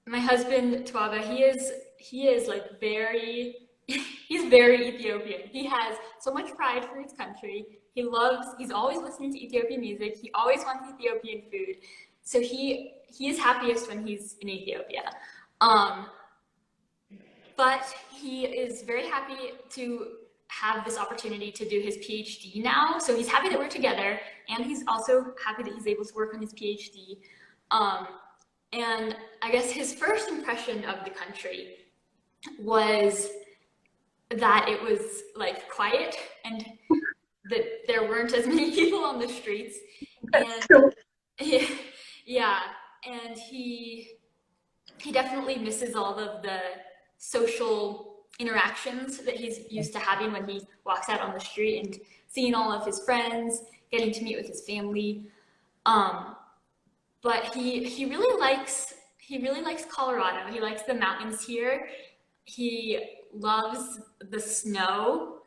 My husband Tuava, he is like very he's very Ethiopian. He has so much pride for his country. He's always listening to Ethiopian music. He always wants Ethiopian food. So he is happiest when he's in Ethiopia. Um, but he is very happy to have this opportunity to do his PhD now. So he's happy that we're together, and he's also happy that he's able to work on his PhD. Um, and I guess his first impression of the country was that it was like quiet and that there weren't as many people on the streets. That's And true. yeah, and he definitely misses all of the social interactions that he's used to having when he walks out on the street and seeing all of his friends, getting to meet with his family. But he really likes Colorado. He likes the mountains here. He loves the snow.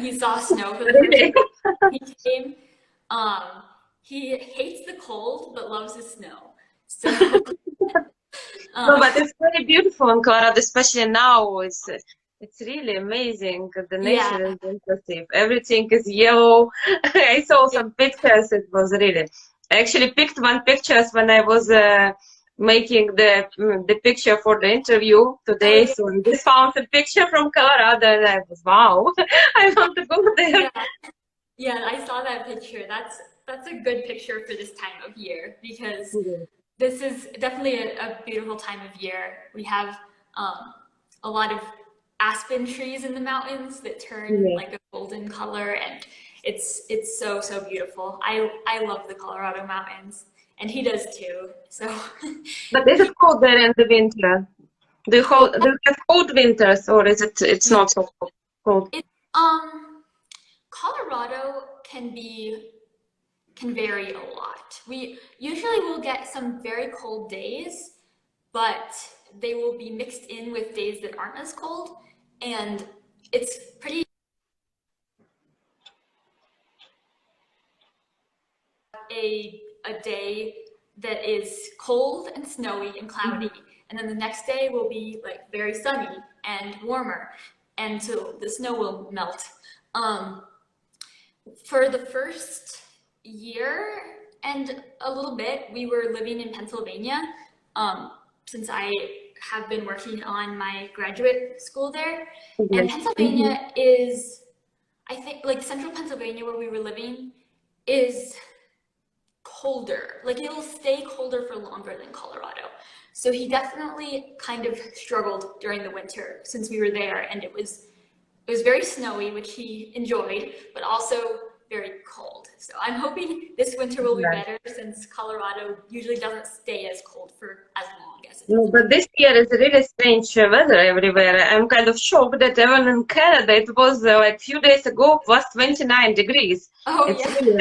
He saw snow for the first Really? time he came. He hates the cold but loves the snow. So No, um, but it's very beautiful in Colorado, especially now. It's really amazing. The yeah, nature is impressive. Everything is yellow. I saw yeah. some pictures. It was really. I actually picked one pictures when I was making the picture for the interview Oh today. yeah, So I just found a picture from Colorado, and I was wow. I want to go there. yeah, yeah. I saw that picture. That's a good picture for this time of year because this is definitely a beautiful time of year. We have a lot of aspen trees in the mountains that turn Yeah. like a golden color, and it's so beautiful. I love the Colorado mountains, and he does too. So But is he it cold there in the winter? well, Do you have cold winters, or is it's yeah, not so cold? it Colorado can vary a lot. We usually will get some very cold days, but they will be mixed in with days that aren't as cold. And it's pretty a day that is cold and snowy and cloudy. And then the next day will be like very sunny and warmer. And so the snow will melt. Um, for the first year and a little bit, we were living in Pennsylvania, since I have been working on my graduate school there. And Yes. Pennsylvania is, I think, like central Pennsylvania where we were living is colder. Like it'll stay colder for longer than Colorado. So he definitely kind of struggled during the winter since we were there, and it was very snowy, which he enjoyed, but also very cold. So I'm hoping this winter will be Yes. better since Colorado usually doesn't stay as cold for as long as it No, is. but this year is really strange weather everywhere. I'm kind of shocked that even in Canada it was like few days ago plus 29 degrees. Oh It's yeah, really,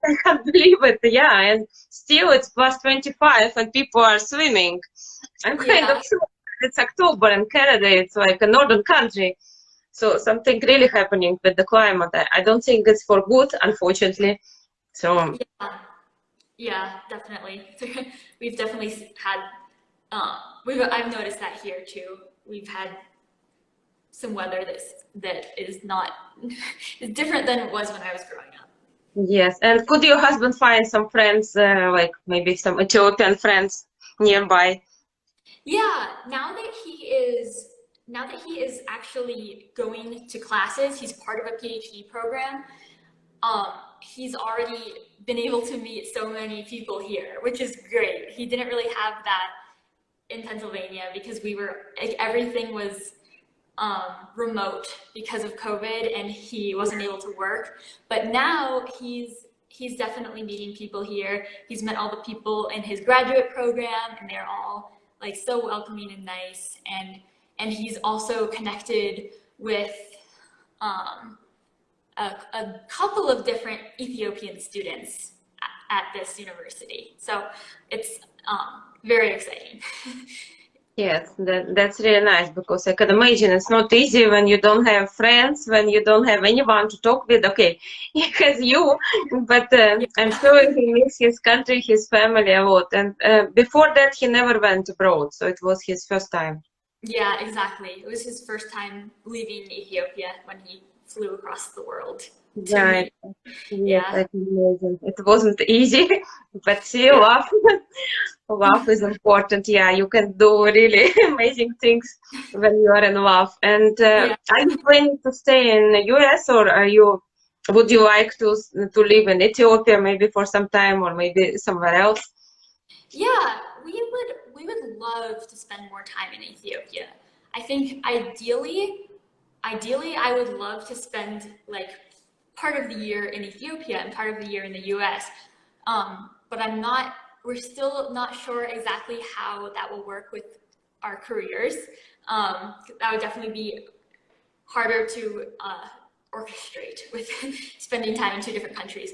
I can't believe it. Yeah, and still it's plus 25 and people are swimming. I'm kind of yeah, shocked. It's October in Canada. It's like a northern country. So something really happening with the climate. I don't think it's for good, unfortunately. So yeah, yeah, definitely. We've definitely had, I've noticed that here too. We've had some weather that is not, is different than it was when I was growing up. yes. And could your husband find some friends, like maybe some Ethiopian friends nearby? Yeah, now that he is actually going to classes, he's part of a PhD program. He's already been able to meet so many people here, which is great. He didn't really have that in Pennsylvania because like, everything was remote because of COVID, and he wasn't able to work. But now he's definitely meeting people here. He's met all the people in his graduate program, and they're all like so welcoming and nice. And he's also connected with um, a couple of different Ethiopian students at this university. So it's very exciting. Yes, that's really nice because I can imagine it's not easy when you don't have friends, when you don't have anyone to talk with. Okay, he has you, but Yeah. I'm sure he miss his country, his family a lot. And before that, he never went abroad, so it was his first time. Yeah, exactly. It was his first time leaving Ethiopia when he flew across the world to Right. meet. Yes, Yeah, I can imagine. It wasn't easy, but still, yeah, love is important. Yeah, you can do really amazing things when you are in love. And yeah. are you planning to stay in the US, or would you like to live in Ethiopia maybe for some time, or maybe somewhere else? Yeah, we would love to spend more time in Ethiopia. I think ideally I would love to spend like part of the year in Ethiopia and part of the year in the US. But we're still not sure exactly how that will work with our careers. That would definitely be harder to orchestrate with spending time in two different countries.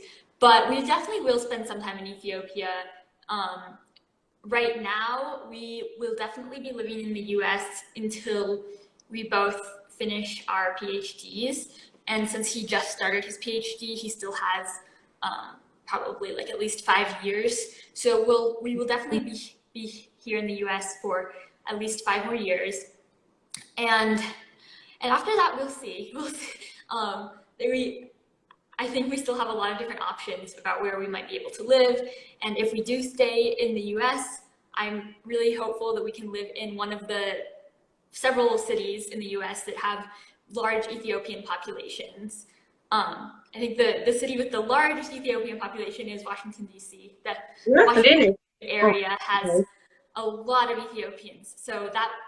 But we definitely will spend some time in Ethiopia. Um, right now, we will definitely be living in the US until we both finish our PhDs. And since he just started his PhD, he still has probably like at least 5 years. So we will definitely be here in the US for at least 5 more years. And after that, we'll see. We'll see. We I think we still have a lot of different options about where we might be able to live. And if we do stay in the US, I'm really hopeful that we can live in one of the several cities in the US that have large Ethiopian populations. I think the city with the largest Ethiopian population is Washington, D.C. The Yeah, Washington really? Oh, area has okay. a lot of Ethiopians.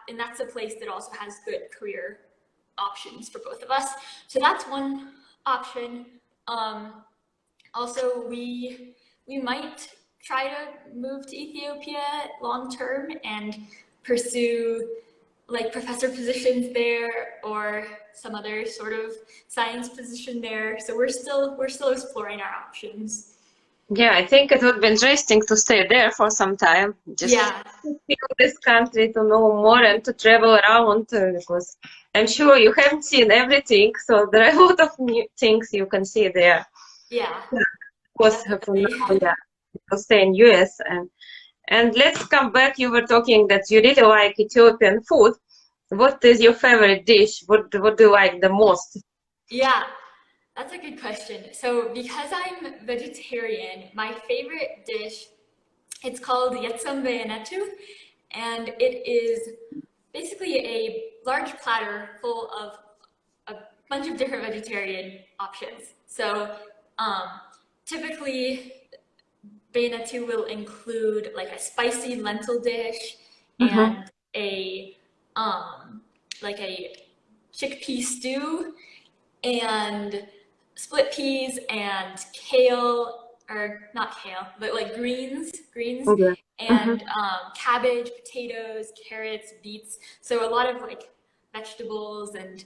And that's a place that also has good career options for both of us. So that's one option. Um, Also, we might try to move to Ethiopia long term and pursue like professor positions there or some other sort of science position there. So we're still exploring our options. Yeah, I think it would be interesting to stay there for some time, just Yeah, to feel this country, to know more and to travel around, because I'm sure you haven't seen everything, so there are a lot of new things you can see there. yeah, Yeah, of course, for now, definitely. yeah, to stay in US. And let's come back. You were talking that you really like Ethiopian food. What is your favorite dish? What do you like the most? Yeah, that's a good question. So because I'm vegetarian, my favorite dish, it's called yetsam beyanetu, and it is basically a large platter full of a bunch of different vegetarian options. So um, typically, Bayonetta will include like a spicy lentil dish Mm-hmm. and a like a chickpea stew and split peas and kale, or not kale, but like greens, Okay. Mm-hmm. and cabbage, potatoes, carrots, beets. So a lot of like vegetables, and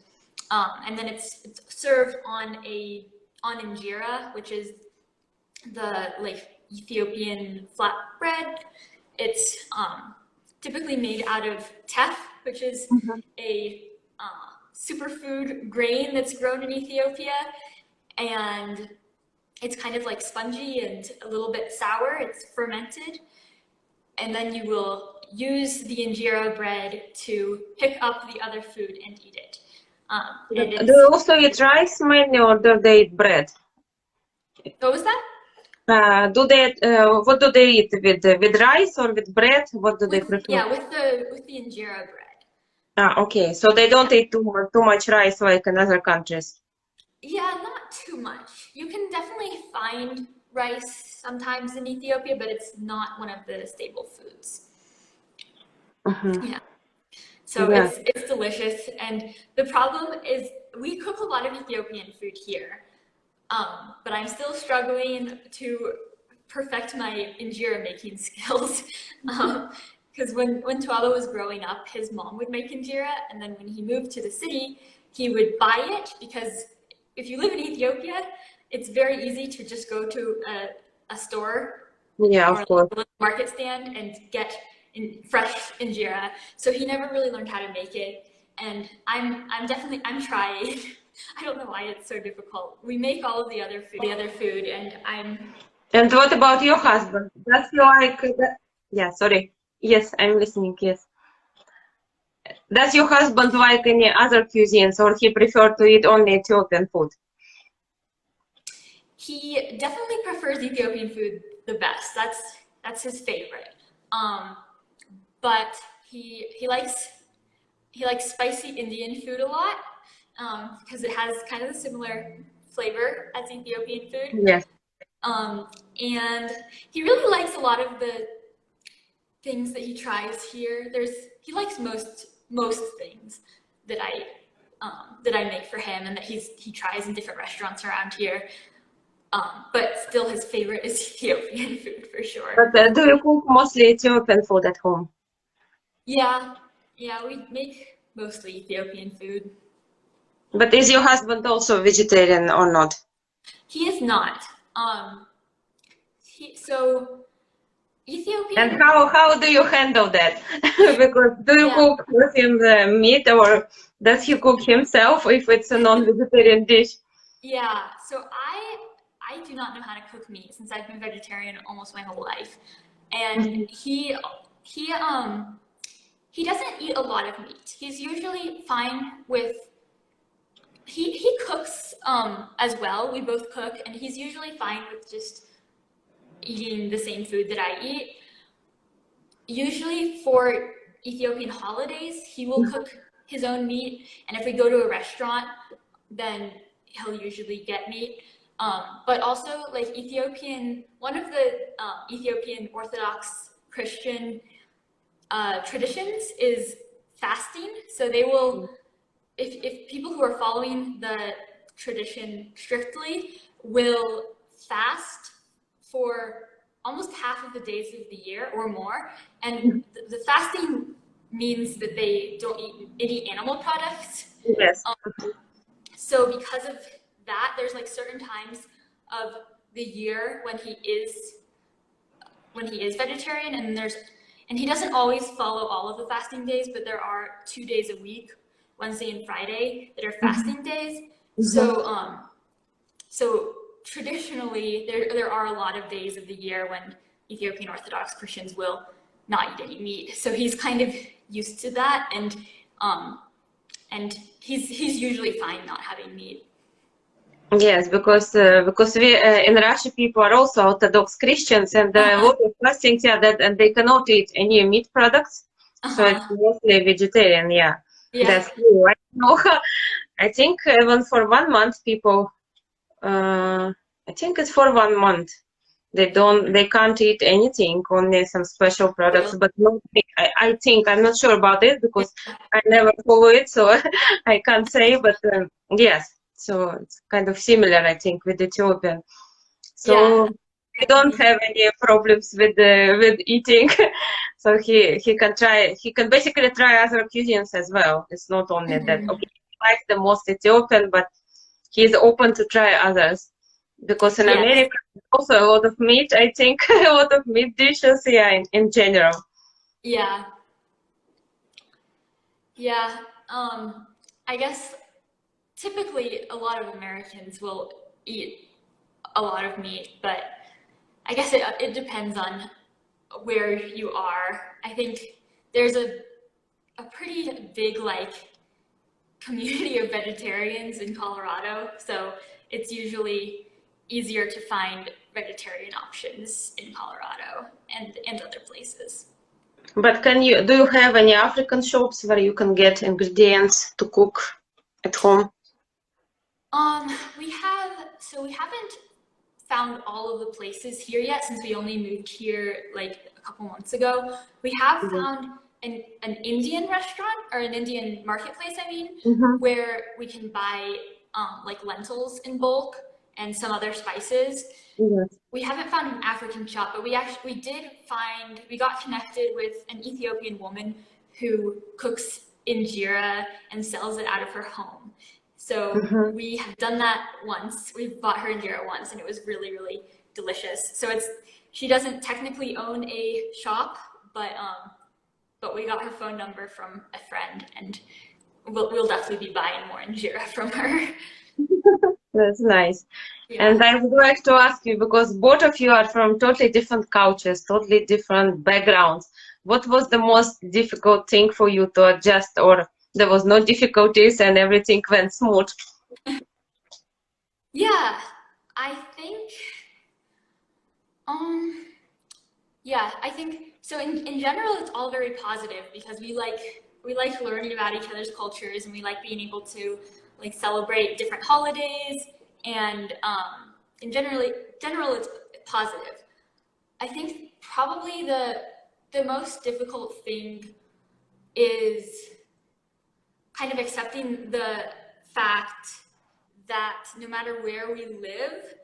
then it's served on injera, which is the like Ethiopian flatbread. It's typically made out of teff, which is a superfood grain that's grown in Ethiopia, and it's kind of like spongy and a little bit sour. It's fermented, and then you will use the injera bread to pick up the other food and eat it. And Do you it's also eat rice mainly, or do they eat bread? What was that? What do they eat with rice or with bread? What do they With prefer? Yeah, with the injera bread. Okay, so they Yeah. don't eat too much rice like in other countries. Yeah, not too much. You can definitely find rice sometimes in Ethiopia, but it's not one of the staple foods. Hmm. Yeah. So Yeah. it's delicious, and the problem is we cook a lot of Ethiopian food here, but I'm still struggling to perfect my injera making skills. Because when Tuava was growing up, his mom would make injera, and then when he moved to the city, he would buy it because if you live in Ethiopia, it's very easy to just go to a store Yeah, or of like course. a little market stand and get fresh injera. So he never really learned how to make it. And I'm trying. I don't know why it's so difficult. We make all of the other food, and I'm. And what about your husband? Does he like? Yeah, sorry. Yes, I'm listening. Yes. Does your husband like any other cuisines, or he prefer to eat only Ethiopian food? He definitely prefers Ethiopian food the best. That's his favorite. But he likes spicy Indian food a lot because it has kind of a similar flavor as Ethiopian food. Yes. And he really likes a lot of the things that he tries here. He likes most things that I make for him and that he tries in different restaurants around here. But still, his favorite is Ethiopian food for sure. But do you cook mostly Ethiopian food at home? Yeah, we make mostly Ethiopian food. But is your husband also vegetarian or not? He is not. So Ethiopian. And how do you handle that? Because do you cook for him the meat, or does he cook himself if it's a non-vegetarian dish? Yeah, so I do not know how to cook meat since I've been vegetarian almost my whole life, and he doesn't eat a lot of meat. He's usually fine with. He cooks as well. We both cook, and he's usually fine with just eating the same food that I eat. Usually for Ethiopian holidays, he will cook his own meat, and if we go to a restaurant, then he'll usually get meat. But also, like one of the Ethiopian Orthodox Christian traditions is fasting. So they will, if people who are following the tradition strictly, will fast for almost half of the days of the year or more. And the fasting means that they don't eat any animal products. Yes. So because of that, there's like certain times of the year when he is vegetarian, and he doesn't always follow all of the fasting days, but there are 2 days a week, Wednesday and Friday, that are fasting days. So traditionally, there are a lot of days of the year when Ethiopian Orthodox Christians will not eat any meat. So he's kind of used to that, and he's usually fine not having meat. Yes, because we in Russia people are also Orthodox Christians, and a lot of fastings, and they cannot eat any meat products, so it's mostly vegetarian. Yeah. That's true. I know. I think even for 1 month, people. I think it's for 1 month. They can't eat anything, only some special products. But no, I think I'm not sure about it because I never follow it, so I can't say. But yes, so it's kind of similar, I think, with Ethiopian. So we don't have any problems with eating. So he can basically try other cuisines as well. It's not only that. Okay, he likes the most Ethiopian, but he's open to try others. Because in America, also a lot of meat, I think, a lot of meat dishes, in general. Yeah. I guess typically a lot of Americans will eat a lot of meat, but I guess it depends on where you are. I think there's a pretty big community of vegetarians in Colorado, so it's usually easier to find vegetarian options in Colorado and other places. But do you have any African shops where you can get ingredients to cook at home? We haven't found all of the places here yet since we only moved here a couple months ago. We have found an Indian restaurant, or an Indian marketplace, where we can buy lentils in bulk and some other spices. We haven't found an African shop, but we got connected with an Ethiopian woman who cooks injera and sells it out of her home. So we have done that once. We've bought her injera once, and it was really, really delicious. So she doesn't technically own a shop, but but we got her phone number from a friend, and we'll definitely be buying more injera from her. That's nice. Yeah. And I would like to ask you, because both of you are from totally different cultures, totally different backgrounds. What was the most difficult thing for you to adjust, or there was no difficulties and everything went smooth? Yeah, I think, yeah, I think so. In general, it's all very positive because we like learning about each other's cultures, and we like being able to like celebrate different holidays, and in general it's positive. I think probably the most difficult thing is kind of accepting the fact that no matter where we live,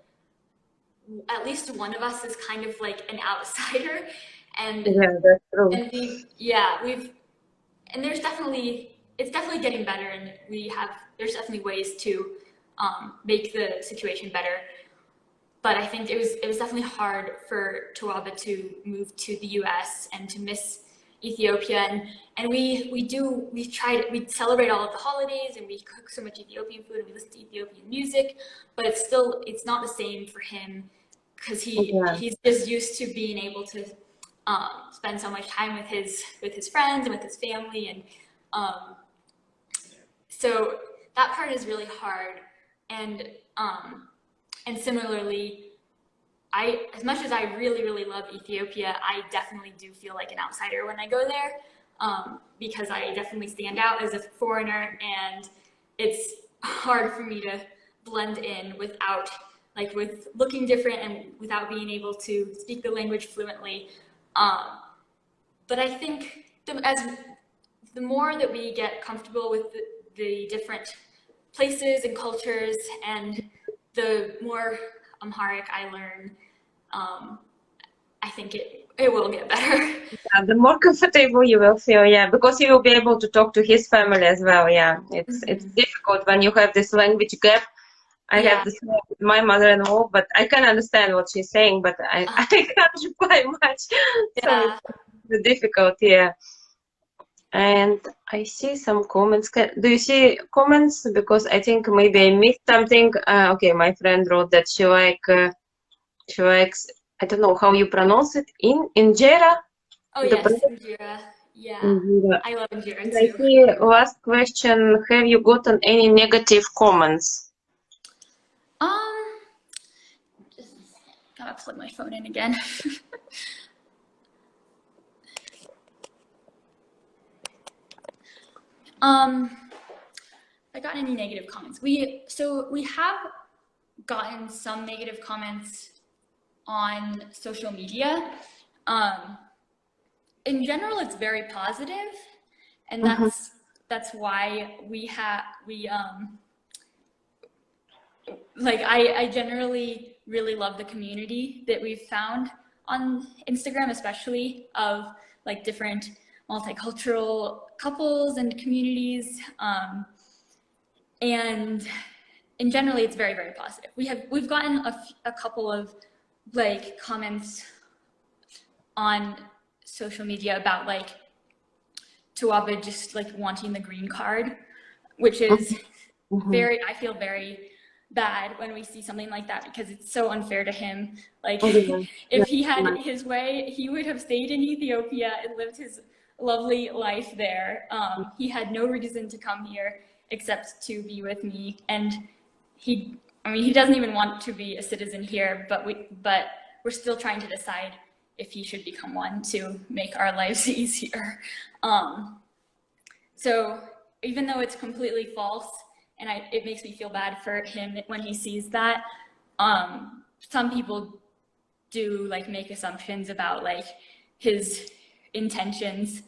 at least one of us is kind of like an outsider, and Yeah, that's true. and there's definitely, it's definitely getting better, and there's definitely ways to make the situation better. But I think it was definitely hard for Tuava to move to the US and to miss Ethiopia, and we celebrate all of the holidays, and we cook so much Ethiopian food, and we listen to Ethiopian music, but it's not the same for him because Yeah. he's just used to being able to spend so much time with his friends and with his family, and so that part is really hard. And similarly, as much as I really, really love Ethiopia, I definitely do feel like an outsider when I go there, because I definitely stand out as a foreigner, and it's hard for me to blend in with looking different and without being able to speak the language fluently. But I think the more that we get comfortable with the different places and cultures, and the more Amharic I learn, I think it will get better. Yeah, the more comfortable you will feel, yeah, because you will be able to talk to his family as well. Yeah, it's difficult when you have this language gap. I have this with my mother-in-law, but I can understand what she's saying, but I can't reply much, so it's difficult. Yeah. And I see some comments. Do you see comments? Because I think maybe I missed something. Okay, my friend wrote that she likes, I don't know how you pronounce it, injera? Oh yes, injera. Yeah, Injera. I love injera And I too. see last question, have you gotten any negative comments? Just gotta plug my phone in again. I got any negative comments? We have gotten some negative comments on social media. In general, it's very positive, and that's why I generally really love the community that we've found on Instagram, especially of like different multicultural couples and communities. And in generally, it's very, very positive. We've gotten a couple of like comments on social media about like Tuava just like wanting the green card, which is I feel very bad when we see something like that, because it's so unfair to him. Like if he had his way, he would have stayed in Ethiopia and lived his lovely life there. He had no reason to come here except to be with me, and he doesn't even want to be a citizen here, but we're still trying to decide if he should become one to make our lives easier. So even though it's completely false, and it makes me feel bad for him when he sees that, some people do like make assumptions about like his intentions.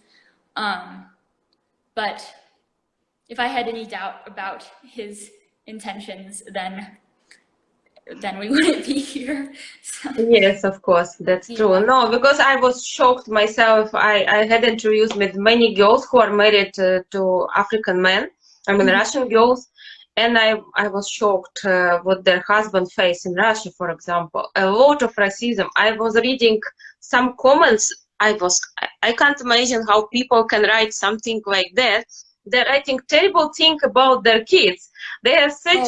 But if I had any doubt about his intentions, then we wouldn't be here. So. Yes, of course, that's true. No, because I was shocked myself. I had interviews with many girls who are married to African men, I mean Russian girls, and I was shocked what their husband face in Russia, for example. A lot of racism. I was reading some comments I can't imagine how people can write something like that. They're writing terrible thing about their kids. They have Oh,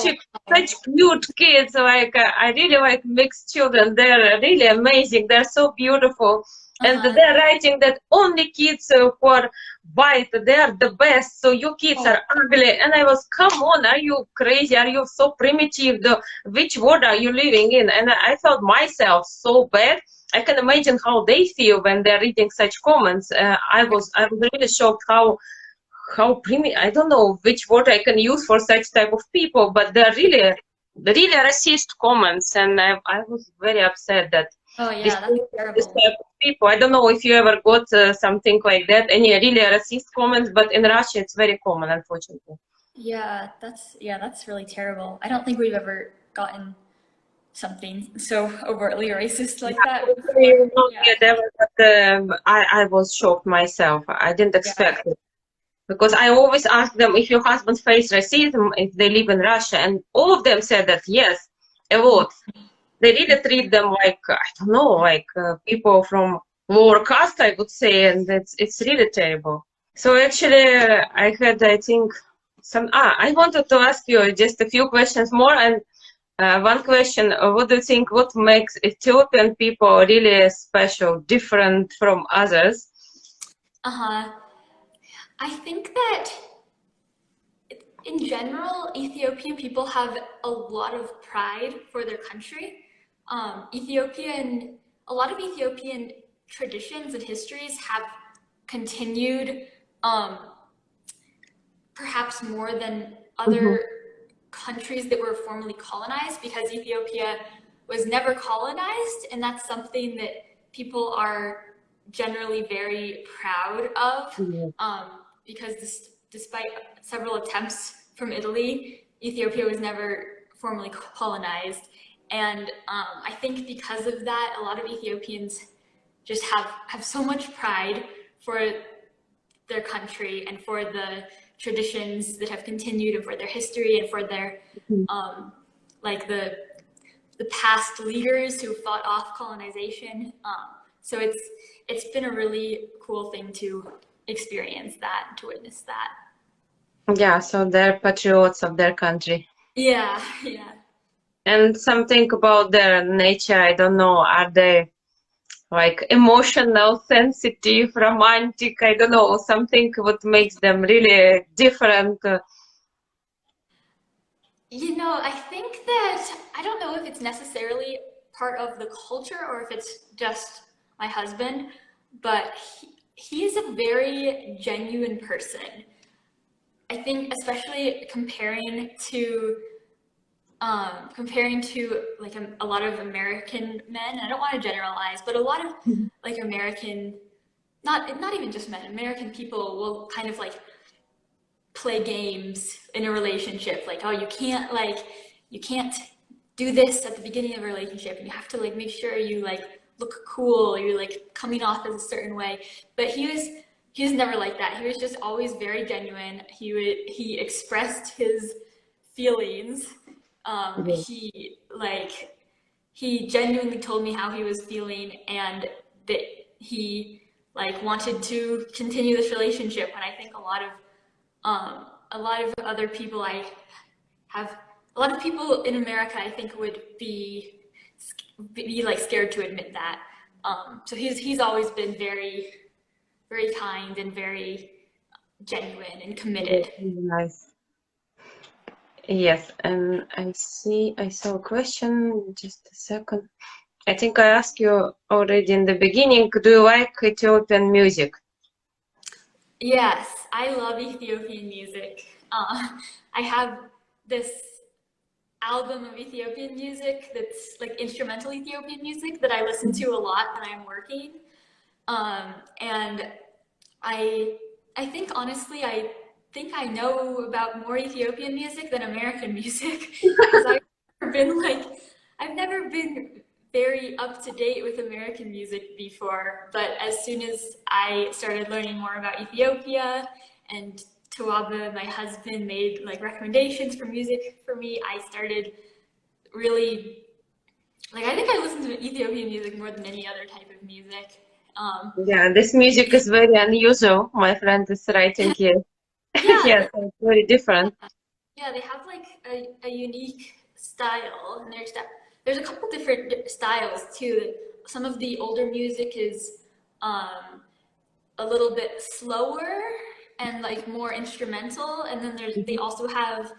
such cute kids. Like I really like mixed children. They're really amazing. They're so beautiful. And uh-huh. they're writing that only kids who are white, they're the best. So your kids Oh, are ugly. And I was, come on, are you crazy? Are you so primitive? Which world are you living in? And I felt myself so bad. I can imagine how they feel when they're reading such comments. I was really shocked how primi I don't know which word I can use for such type of people, but they're really racist comments, and I was very upset that oh this yeah, that's this terrible. type of people. I don't know if you ever got something like that, any really racist comments, but in Russia it's very common, unfortunately. Yeah, that's really terrible. I don't think we've ever gotten something so overtly racist like that before. You not Yeah, yet ever, but I was shocked myself. I didn't yeah. expect it. Because I always ask them if your husband face racism if they live in Russia, and all of them said that yes, a lot. They really treat them like I don't know, like people from lower caste, I would say, and it's really terrible. So actually, I think some. I wanted to ask you just a few questions more, and one question: what do you think? What makes Ethiopian people really special, different from others? Uh-huh. I think that in general, Ethiopian people have a lot of pride for their country. A lot of Ethiopian traditions and histories have continued, um, perhaps more than Mm-hmm. other countries that were formerly colonized, because Ethiopia was never colonized, and that's something that people are generally very proud of, because despite several attempts from Italy, Ethiopia was never formally colonized. And I think because of that, a lot of Ethiopians just have so much pride for their country and for the traditions that have continued and for their history and for their um, like the past leaders who fought off colonization. So it's been a really cool thing to experience that, to witness that. Yeah, so they're patriots of their country. Yeah, yeah. And something about their nature, I don't know, are they like emotional, sensitive, romantic? I don't know, something what makes them really different. You know, I think that I don't know if it's necessarily part of the culture or if it's just my husband, but he's a very genuine person. I think especially comparing to like a lot of American men. I don't want to generalize, but a lot of like American, not even just men, American people will kind of like play games in a relationship. Like, oh, you can't do this at the beginning of a relationship, and you have to like make sure you like look cool, or you're like coming off as a certain way. But he was never like that. He was just always very genuine. He expressed his feelings. Yeah. He genuinely told me how he was feeling, and that he like wanted to continue this relationship. And I think a lot of other people have a lot of people in America I think would be like scared to admit that. So he's always been very kind and very genuine and That's committed. really nice. Yes, and I saw a question, just a second. I think I asked you already in the beginning, do you like Ethiopian music? Yes, I love Ethiopian music. I have this album of Ethiopian music that's like instrumental Ethiopian music that I listen to a lot when I'm working. And I I think honestly, I think I know about more Ethiopian music than American music because I've never been very up to date with American music before. But as soon as I started learning more about Ethiopia and Tuava, my husband made like recommendations for music for me, I started really like I think I listen to Ethiopian music more than any other type of music, Yeah, this music is very unusual. My friend is writing here. Yeah, Yes, it's very different. yeah, they have like a unique style, and there's a couple different styles too. Some of the older music is a little bit slower and like more instrumental, and then they also have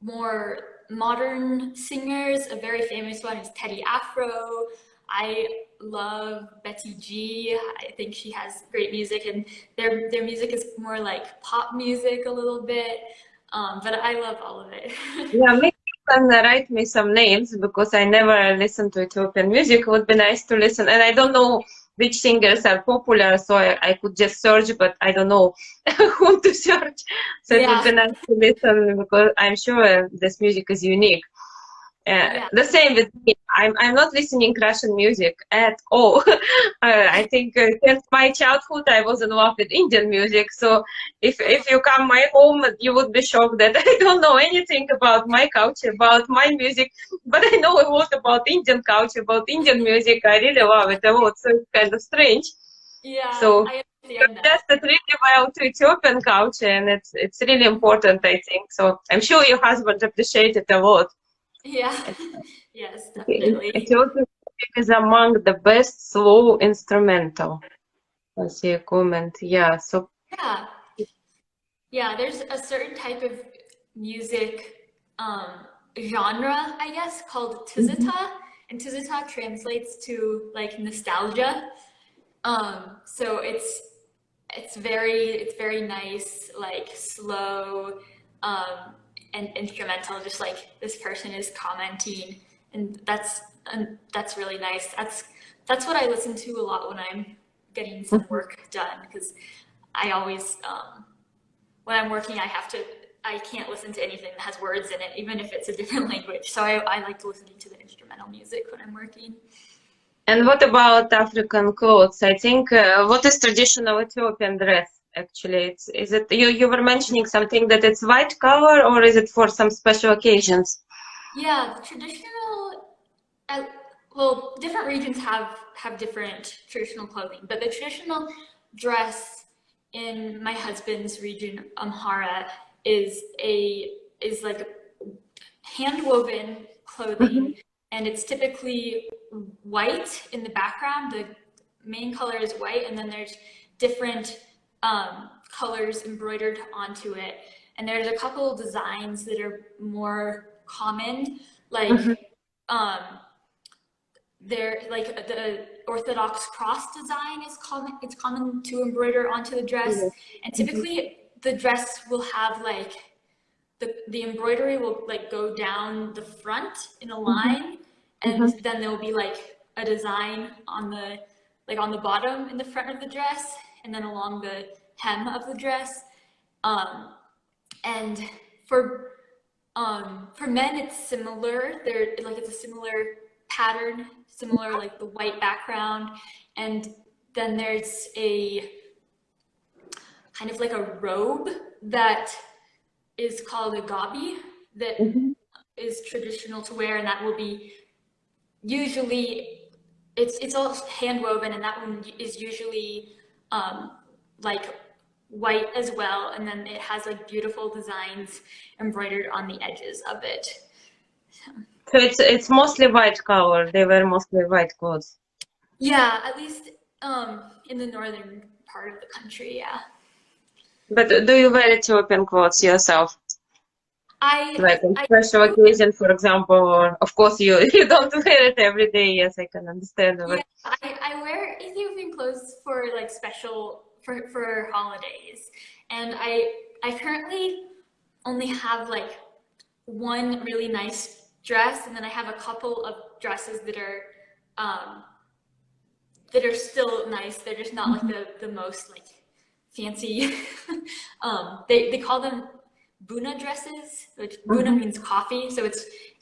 more modern singers. A very famous one is Teddy Afro. I love Betty G. I think she has great music, and their music is more like pop music a little bit. But I love all of it. Yeah, maybe you can write me some names because I never listen to Ethiopian music. It would be nice to listen. And I don't know which singers are popular, so I could just search, but I don't know whom to search. So it would Yeah, be nice to listen because I'm sure this music is unique. yeah, The same with me. I'm not listening Russian music at all. I think since my childhood I was in love with Indian music. So if you come my home, you would be shocked that I don't know anything about my culture, about my music, but I know a lot about Indian culture, about Indian music. I really love it a lot. So it's kind of strange. yeah. So I understand that. adjusted really well to Ethiopian culture, and it's really important, I think. So I'm sure your husband appreciates it a lot. Yeah, yes, definitely. Ethiopian music is among the best slow instrumental. I see a comment. Yeah, so Yeah, yeah. There's a certain type of music genre, I guess, called mhm, tizita, and tizita translates to like nostalgia. So it's very nice, like slow, and instrumental, just like this person is commenting, and that's really nice. That's what I listen to a lot when I'm getting some mhm. work done, because I always when I'm working I can't listen to anything that has words in it, even if it's a different language. So I like listening to the instrumental music when I'm working. And what about African clothes? I think what is traditional Ethiopian dress actually? Is it you were mentioning something that it's white color or is it for some special occasions? Yeah, the traditional, uh, well, different regions have different traditional clothing, but the traditional dress in my husband's region, Amhara, is a is like hand woven Mhm, clothing, and it's typically white in the background. The main color is white, and then there's different colors embroidered onto it. And there's a couple of designs that are more common, mhm, like um, they're like the Orthodox cross design is common. It's common to embroider onto the dress, yes, and mhm, typically the dress will have like the embroidery will like go down the front in a mhm, line, and mhm, then there'll be like a design on the bottom in the front of the dress, and then along the hem of the dress. Um, and for for men, it's similar. They're like it's a similar pattern, similar like the white background, and then there's a kind of like a robe that is called a gabi that mhm. is traditional to wear, and that will be usually it's all hand woven, and that one is usually like white as well, and then it has like beautiful designs embroidered on the edges of it. So, So it's mostly white color. They wear mostly white clothes. yeah, at least in the northern part of the country, yeah. But do you wear Ethiopian clothes yourself? I Like on I special do. occasion, for example, or of course you you don't wear it every day. Yes, I can understand. Yeah, But I wear Ethiopian clothes for like for holidays, and I currently only have like one really nice dress, and then I have a couple of dresses um that are still nice. They're just not like mhm, the most like fancy. They call them buna dresses, which buna mhm, means coffee. So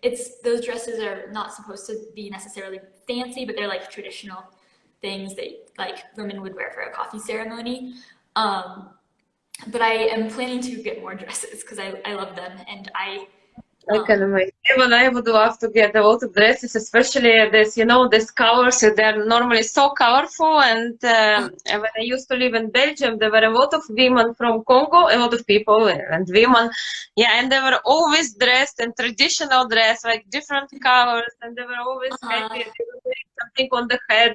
it's those dresses are not supposed to be necessarily fancy, but they're like traditional things that like women would wear for a coffee ceremony. Um, but I am planning to get more dresses because I love them, and I can imagine. Even I would love to get a lot of dresses, especially this, these colors. They're normally so colorful. And when I used to live in Belgium, there were a lot of women from Congo, a lot of people and women. Yeah, and they were always dressed in traditional dress, like different colors, and they were always happy. uh, They were wearing something on the head,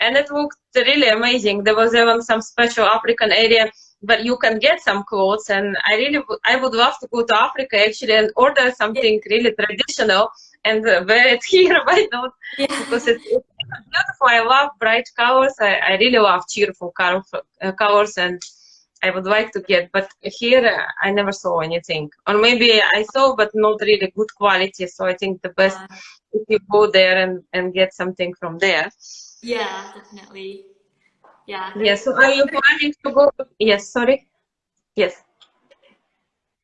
and it looked really amazing. There was even some special African area but you can get some clothes, and I would love to go to Africa actually and order something really traditional and wear it here. Why not? Because yeah. it's beautiful. I love bright colors. I really love cheerful colors, and I would like to get, but here I never saw anything, or maybe I saw but not really good quality. So I think the best Uh, if you go there and get something from there. yeah, definitely. Yeah, Yes. So are you planning to go? Yes. Sorry. Yes.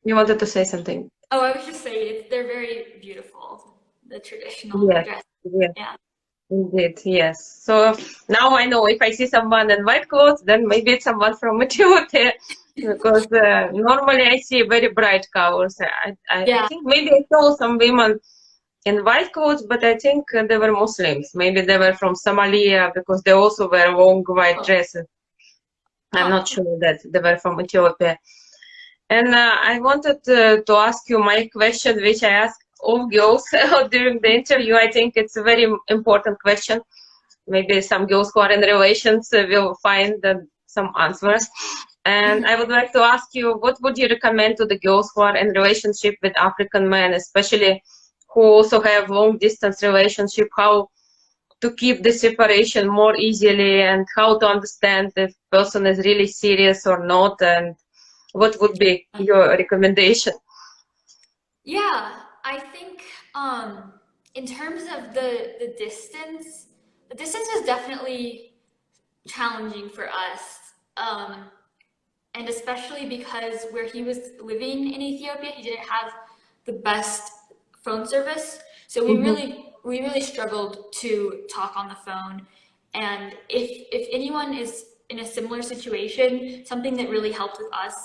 You wanted to say something? oh, I was just saying they're very beautiful, the traditional Yes, dress. yes, Yeah. indeed, yes. So now I know if I see someone in white clothes, then maybe it's someone from Ethiopia, because normally I see very bright colors. I Yeah. think maybe I saw some women in white clothes, but I think they were Muslims. Maybe they were from Somalia because they also wear long white Oh, dresses. I'm huh. not sure that they were from Ethiopia. And I wanted to ask you my question, which I ask all girls during the interview. I think it's a very important question. Maybe some girls who are in relations will find some answers. And I would like to ask you, what would you recommend to the girls who are in relationship with African men, especially who also have long distance relationship, how to keep the separation more easily and how to understand if person is really serious or not, and what would be your recommendation? Yeah, I think in terms of the distance is definitely challenging for us. And especially because where he was living in Ethiopia, he didn't have the best phone service. So Hmm. we really struggled to talk on the phone. And if anyone is in a similar situation, something that really helped with us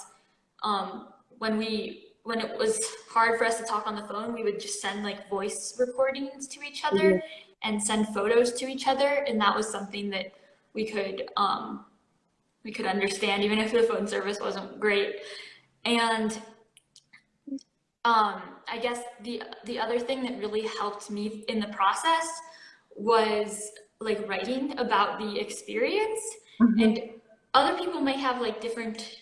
um, when it was hard for us to talk on the phone, we would just send like voice recordings to each other and send photos to each other, and that was something that we could we could understand even if the phone service wasn't great. And I guess the other thing that really helped me in the process was like writing about the experience. Hmm. And other people may have like different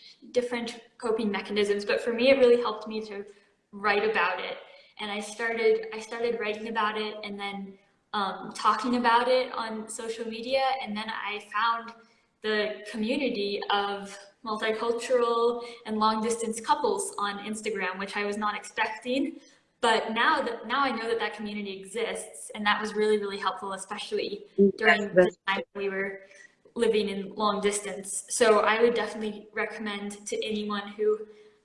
coping mechanisms, but for me it really helped me to write about it. And I started writing about it, and then talking about it on social media, and then I found the community of multicultural and long distance couples on Instagram, which I was not expecting. But now I know that that community exists, and that was really helpful, especially Yes, during the that's time we were living in long distance. So I would definitely recommend to anyone who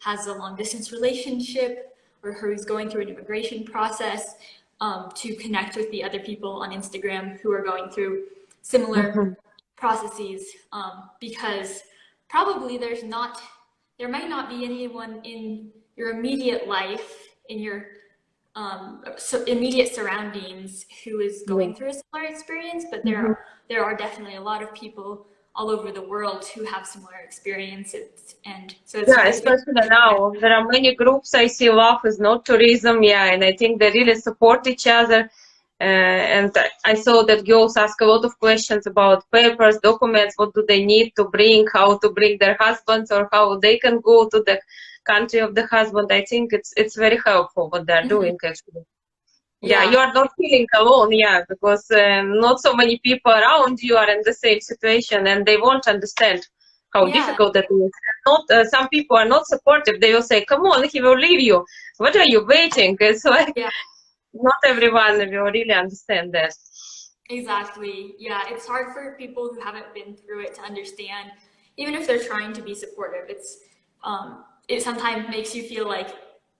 has a long distance relationship or who's going through an immigration process to connect with the other people on Instagram who are going through similar mhm. processes, because probably there might not be anyone in your immediate life, in your immediate surroundings who is Yeah. going through a similar experience, but Mhm. there are definitely a lot of people all over the world who have similar experiences, and so Yeah, it's very especially now there are many groups I see. Love is not tourism. Yeah, and I think they really support each other. And I saw that girls ask a lot of questions about papers, documents, what do they need to bring, how to bring their husbands, or how they can go to the country of the husband. I think it's very helpful what they're Mhm. doing actually. Yeah, you Yeah, are not feeling alone. Yeah, because not so many people around you are in the same situation, and they won't understand how yeah, difficult it is. Not some people are not supportive. They will say, "Come on, he will leave you. What are you waiting?" It's like yeah. not everyone will really understand that. Exactly. Yeah, it's hard for people who haven't been through it to understand, even if they're trying to be supportive. It sometimes makes you feel like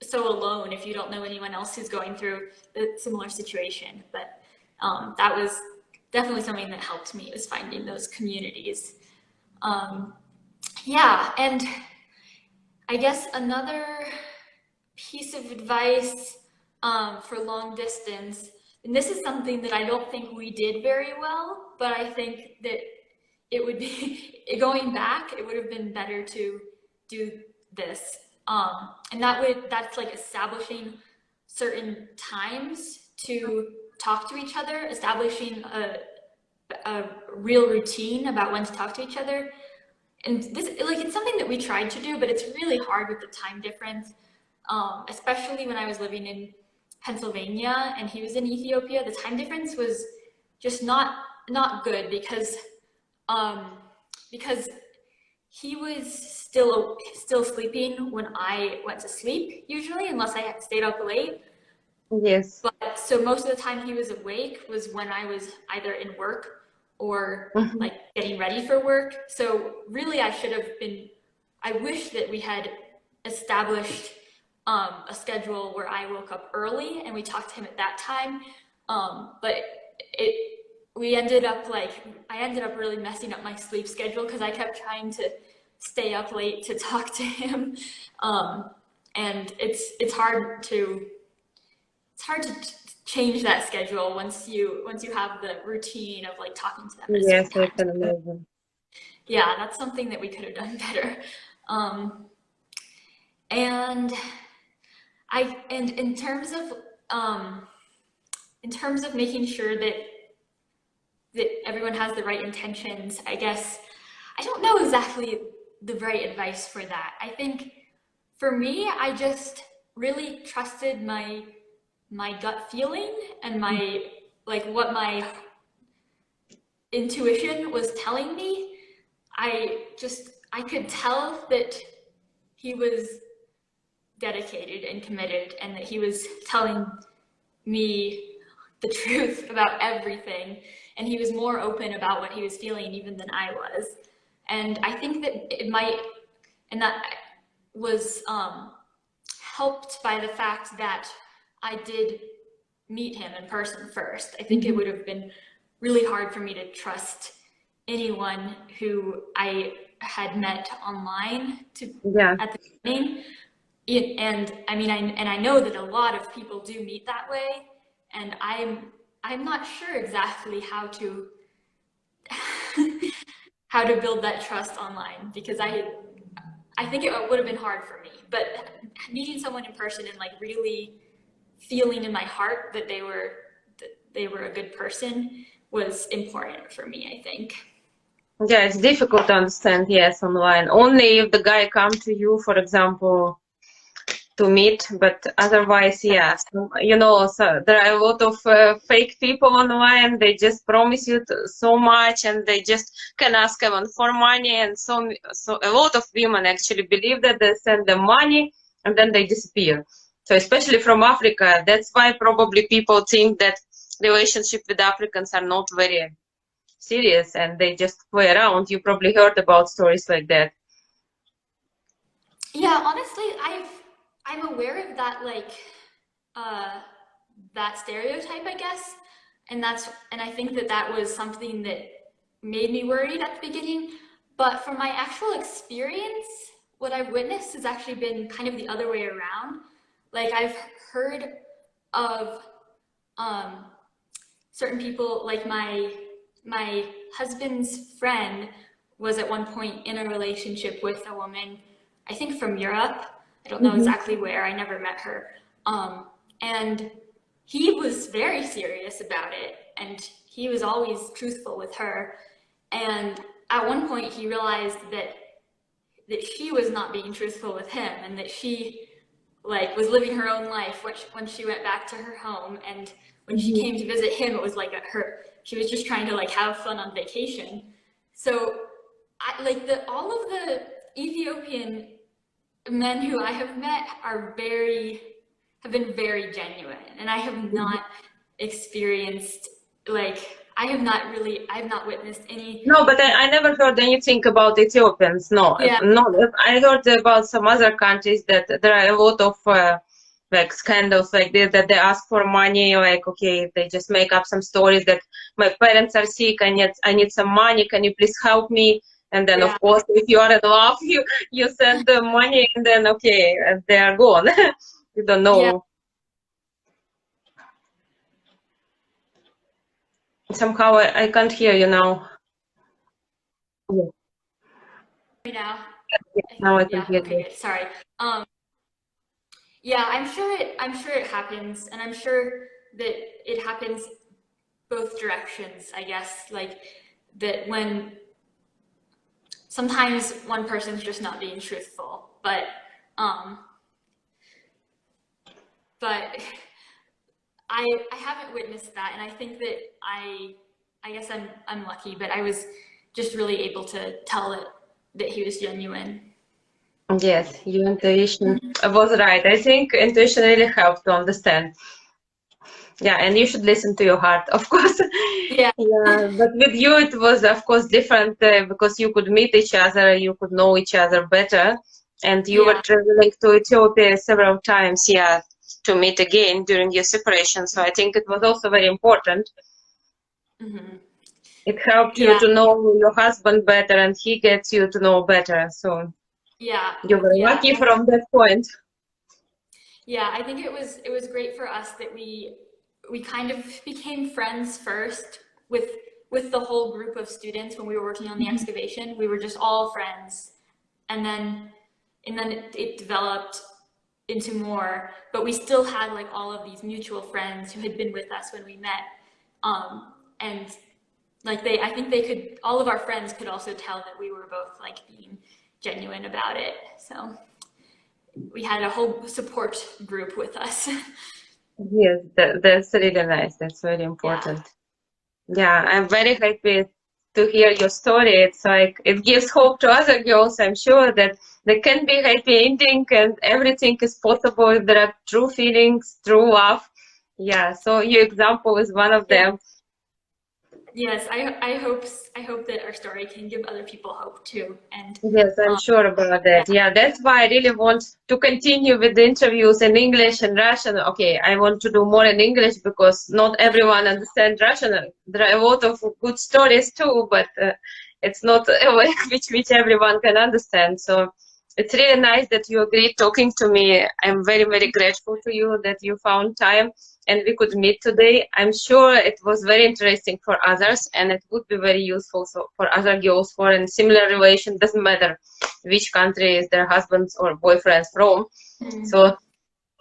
so alone if you don't know anyone else who's going through a similar situation. But that was definitely something that helped me, was finding those communities. Um, yeah, and I guess another piece of advice, for long distance. And this is something that I don't think we did very well, but I think that it would be, going back, it would have been better to do this. And that's like establishing certain times to talk to each other, establishing a real routine about when to talk to each other. And this, like, it's something that we tried to do, but it's really hard with the time difference, especially when I was living in Pennsylvania and he was in Ethiopia. The time difference was just not good because he was still sleeping when I went to sleep usually, unless I had stayed up late. Yes. But so most of the time he was awake was when I was either in work or like getting ready for work. So really I wish that we had established a schedule where I woke up early and we talked to him at that time. But I ended up really messing up my sleep schedule because I kept trying to stay up late to talk to him. And it's hard to change that schedule once you have the routine of like talking to them. Yes, I can imagine. Yeah, that's something that we could have done better. And in terms of making sure that everyone has the right intentions, I guess I don't know exactly the right advice for that. I think for me, I just really trusted my gut feeling and what my intuition was telling me. I could tell that he was dedicated and committed and that he was telling me the truth about everything, and he was more open about what he was feeling even than I was. And I think that that was helped by the fact that I did meet him in person first. I think it would have been really hard for me to trust anyone who I had met online at the beginning. And I mean, I know that a lot of people do meet that way, and I'm not sure exactly how to build that trust online, because I think it would have been hard for me. But meeting someone in person and like really feeling in my heart that they were a good person was important for me, I think. Yeah, it's difficult to understand, yes, online. Only if the guy comes to you, for example, to meet, but otherwise, yes. You know, so there are a lot of fake people online. They just promise you so much, and they just can ask even for money. And so a lot of women actually believe that they send them money and then they disappear. So especially from Africa, that's why probably people think that relationship with Africans are not very serious and they just play around. You probably heard about stories like that. Yeah, honestly, I'm aware of that, like, that stereotype, I guess. And I think that was something that made me worried at the beginning. But from my actual experience, what I've witnessed has actually been kind of the other way around. Like, I've heard of certain people, like my husband's friend was at one point in a relationship with a woman, I think from Europe. I don't know exactly where, I never met her. And he was very serious about it, and he was always truthful with her. And at one point he realized that she was not being truthful with him, and that she like was living her own life when she went back to her home. And when she came to visit him, it was like she was just trying to like have fun on vacation. So all of the Ethiopian men who I have met have been very genuine, and I have not experienced I have not witnessed any. No, but I never heard anything about Ethiopians. No, Yeah. no. I heard about some other countries that there are a lot of like scandals like this, that they ask for money. Like, okay, they just make up some stories that my parents are sick. I need some money. Can you please help me? And then, of course, if you are in love, you send the money, and then okay, they are gone. You don't know. Somehow I can't hear you now. Yeah, Right now. now I can Yeah, hear okay, you. good. Sorry. Yeah, I'm sure it happens, and I'm sure that it happens both directions, I guess. Like that when sometimes one person's just not being truthful, um but I haven't witnessed that, and I think that I guess I'm lucky, but I was just really able to tell that he was genuine. Yes, your intuition was right. I think intuition really helps to understand. Yeah, and you should listen to your heart, of course. Yeah. Yeah, but with you it was, of course, different because you could meet each other, you could know each other better, and you were Yeah. traveling to Ethiopia several times, yeah, to meet again during your separation. So I think it was also very important. Hmm. It helped you Yeah. to know your husband better, and he gets you to know better. So Yeah. you were Yeah. lucky from that point. Yeah, I think it was great for us that we kind of became friends first with the whole group of students when we were working on the excavation. We were just all friends, and then it developed into more. But we still had like all of these mutual friends who had been with us when we met, and like I think they could, all of our friends could also tell that we were both like being genuine about it. So we had a whole support group with us. Yes, that's really nice. That's very Yeah. important. Yeah, I'm very happy to hear your story. It's like it gives hope to other girls. I'm sure that there can be happy ending and everything is possible if there are true feelings, true love. Yeah, so your example is one of Yeah. them. Yes, I hope that our story can give other people hope too. And Yes, I'm um, sure about yeah. that. Yeah, that's why I really want to continue with the interviews in English and Russian. Okay, I want to do more in English because not everyone understands Russian. There are a lot of good stories too, but it's not a language which everyone can understand. So it's really nice that you agreed talking to me. I'm very, very grateful to you that you found time and we could meet today. I'm sure it was very interesting for others and it would be very useful so for other girls for in similar relation. Doesn't matter which country is their husbands or boyfriends from. Mhm. So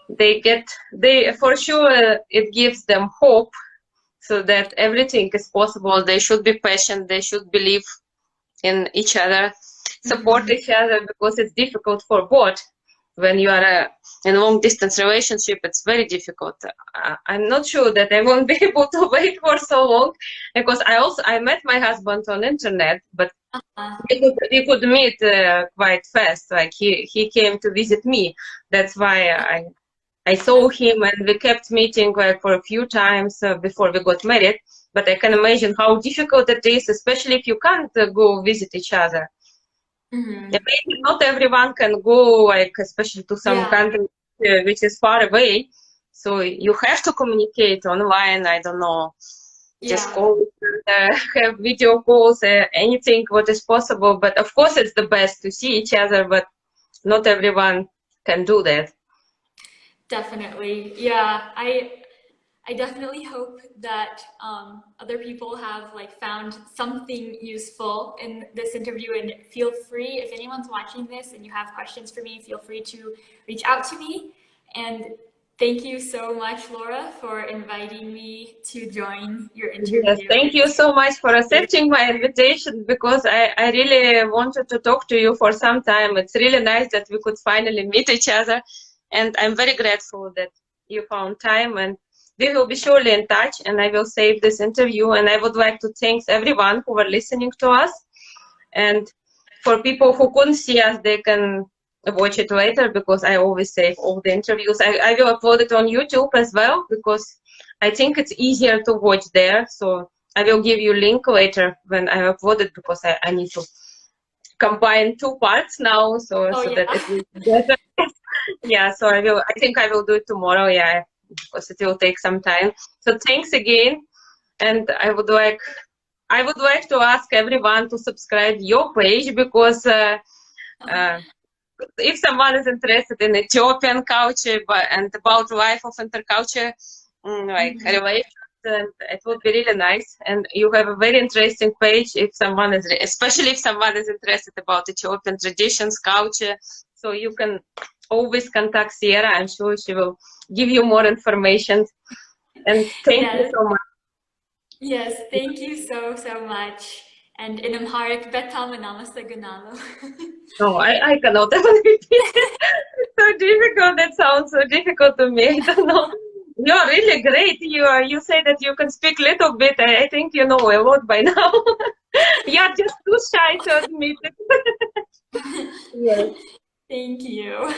they for sure it gives them hope so that everything is possible. They should be patient. They should believe in each other, support Mhm. each other because it's difficult for both. When you are in a long distance relationship, it's very difficult. I'm not sure that I won't be able to wait for so long because I met my husband on internet, but Uh, we could meet quite fast. Like he came to visit me. That's why I saw him and we kept meeting like for a few times before we got married. But I can imagine how difficult it is, especially if you can't go visit each other. Yeah, mhm. maybe not everyone can go, like especially to some Yeah. country which is far away. So you have to communicate online. I don't know, just Yeah. call, have video calls, anything what is possible. But of course, it's the best to see each other, but not everyone can do that. Definitely. Yeah. I definitely hope that other people have like found something useful in this interview, and feel free if anyone's watching this and you have questions for me, feel free to reach out to me. And thank you so much, Laura, for inviting me to join your Yes, interview. thank you so much for accepting my invitation because I really wanted to talk to you for some time. It's really nice that we could finally meet each other, and I'm very grateful that you found time. And we will be surely in touch, and I will save this interview. And I would like to thank everyone who were listening to us. And for people who couldn't see us, they can watch it later because I always save all the interviews. I will upload it on YouTube as well because I think it's easier to watch there. So I will give you a link later when I upload it because I need to combine two parts now Oh so that yeah. it will be better. Yeah, so I think I will do it tomorrow, yeah, because it will take some time. So thanks again. And I would like to ask everyone to subscribe your page because uh, if someone is interested in Ethiopian culture and about life of interculture, like Mhm. relations, it would be really nice. And you have a very interesting page if someone is, especially if someone is interested about Ethiopian traditions, culture. So you can always contact Sierra. I'm sure she will give you more information. And thank you Yes, so much. yes, thank you so, so much. And in Amharic, betam namaste. No, I cannot even repeat. It's so difficult. That sounds so difficult to me. I don't know. You're really great. You say that you can speak little bit. I think you know a lot by now. You're just too shy to admit it. Yes. Thank you.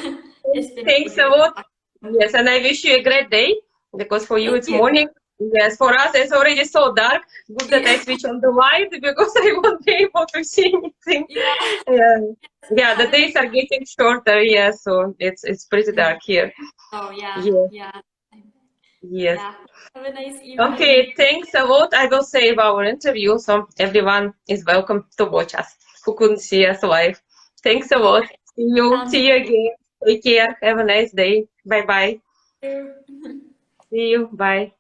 It's been really Thanks a great lot. talking to you. Yes, and I wish you a great day because for you Thank it's you. morning. Yes, for us it's already so dark. Good that I switch on the light because I won't be able to see anything. Yeah. Yeah, yeah, the Have a nice days are getting shorter. Yeah, so it's pretty dark here. Oh yeah, Yeah, yeah, yes. yeah. Have a nice evening. Okay, thanks a lot. I will save our interview so everyone is welcome to watch us who couldn't see us live. Thanks a lot. Sounds See you again. Take care. Have a nice day. Bye bye. good. See you. Bye.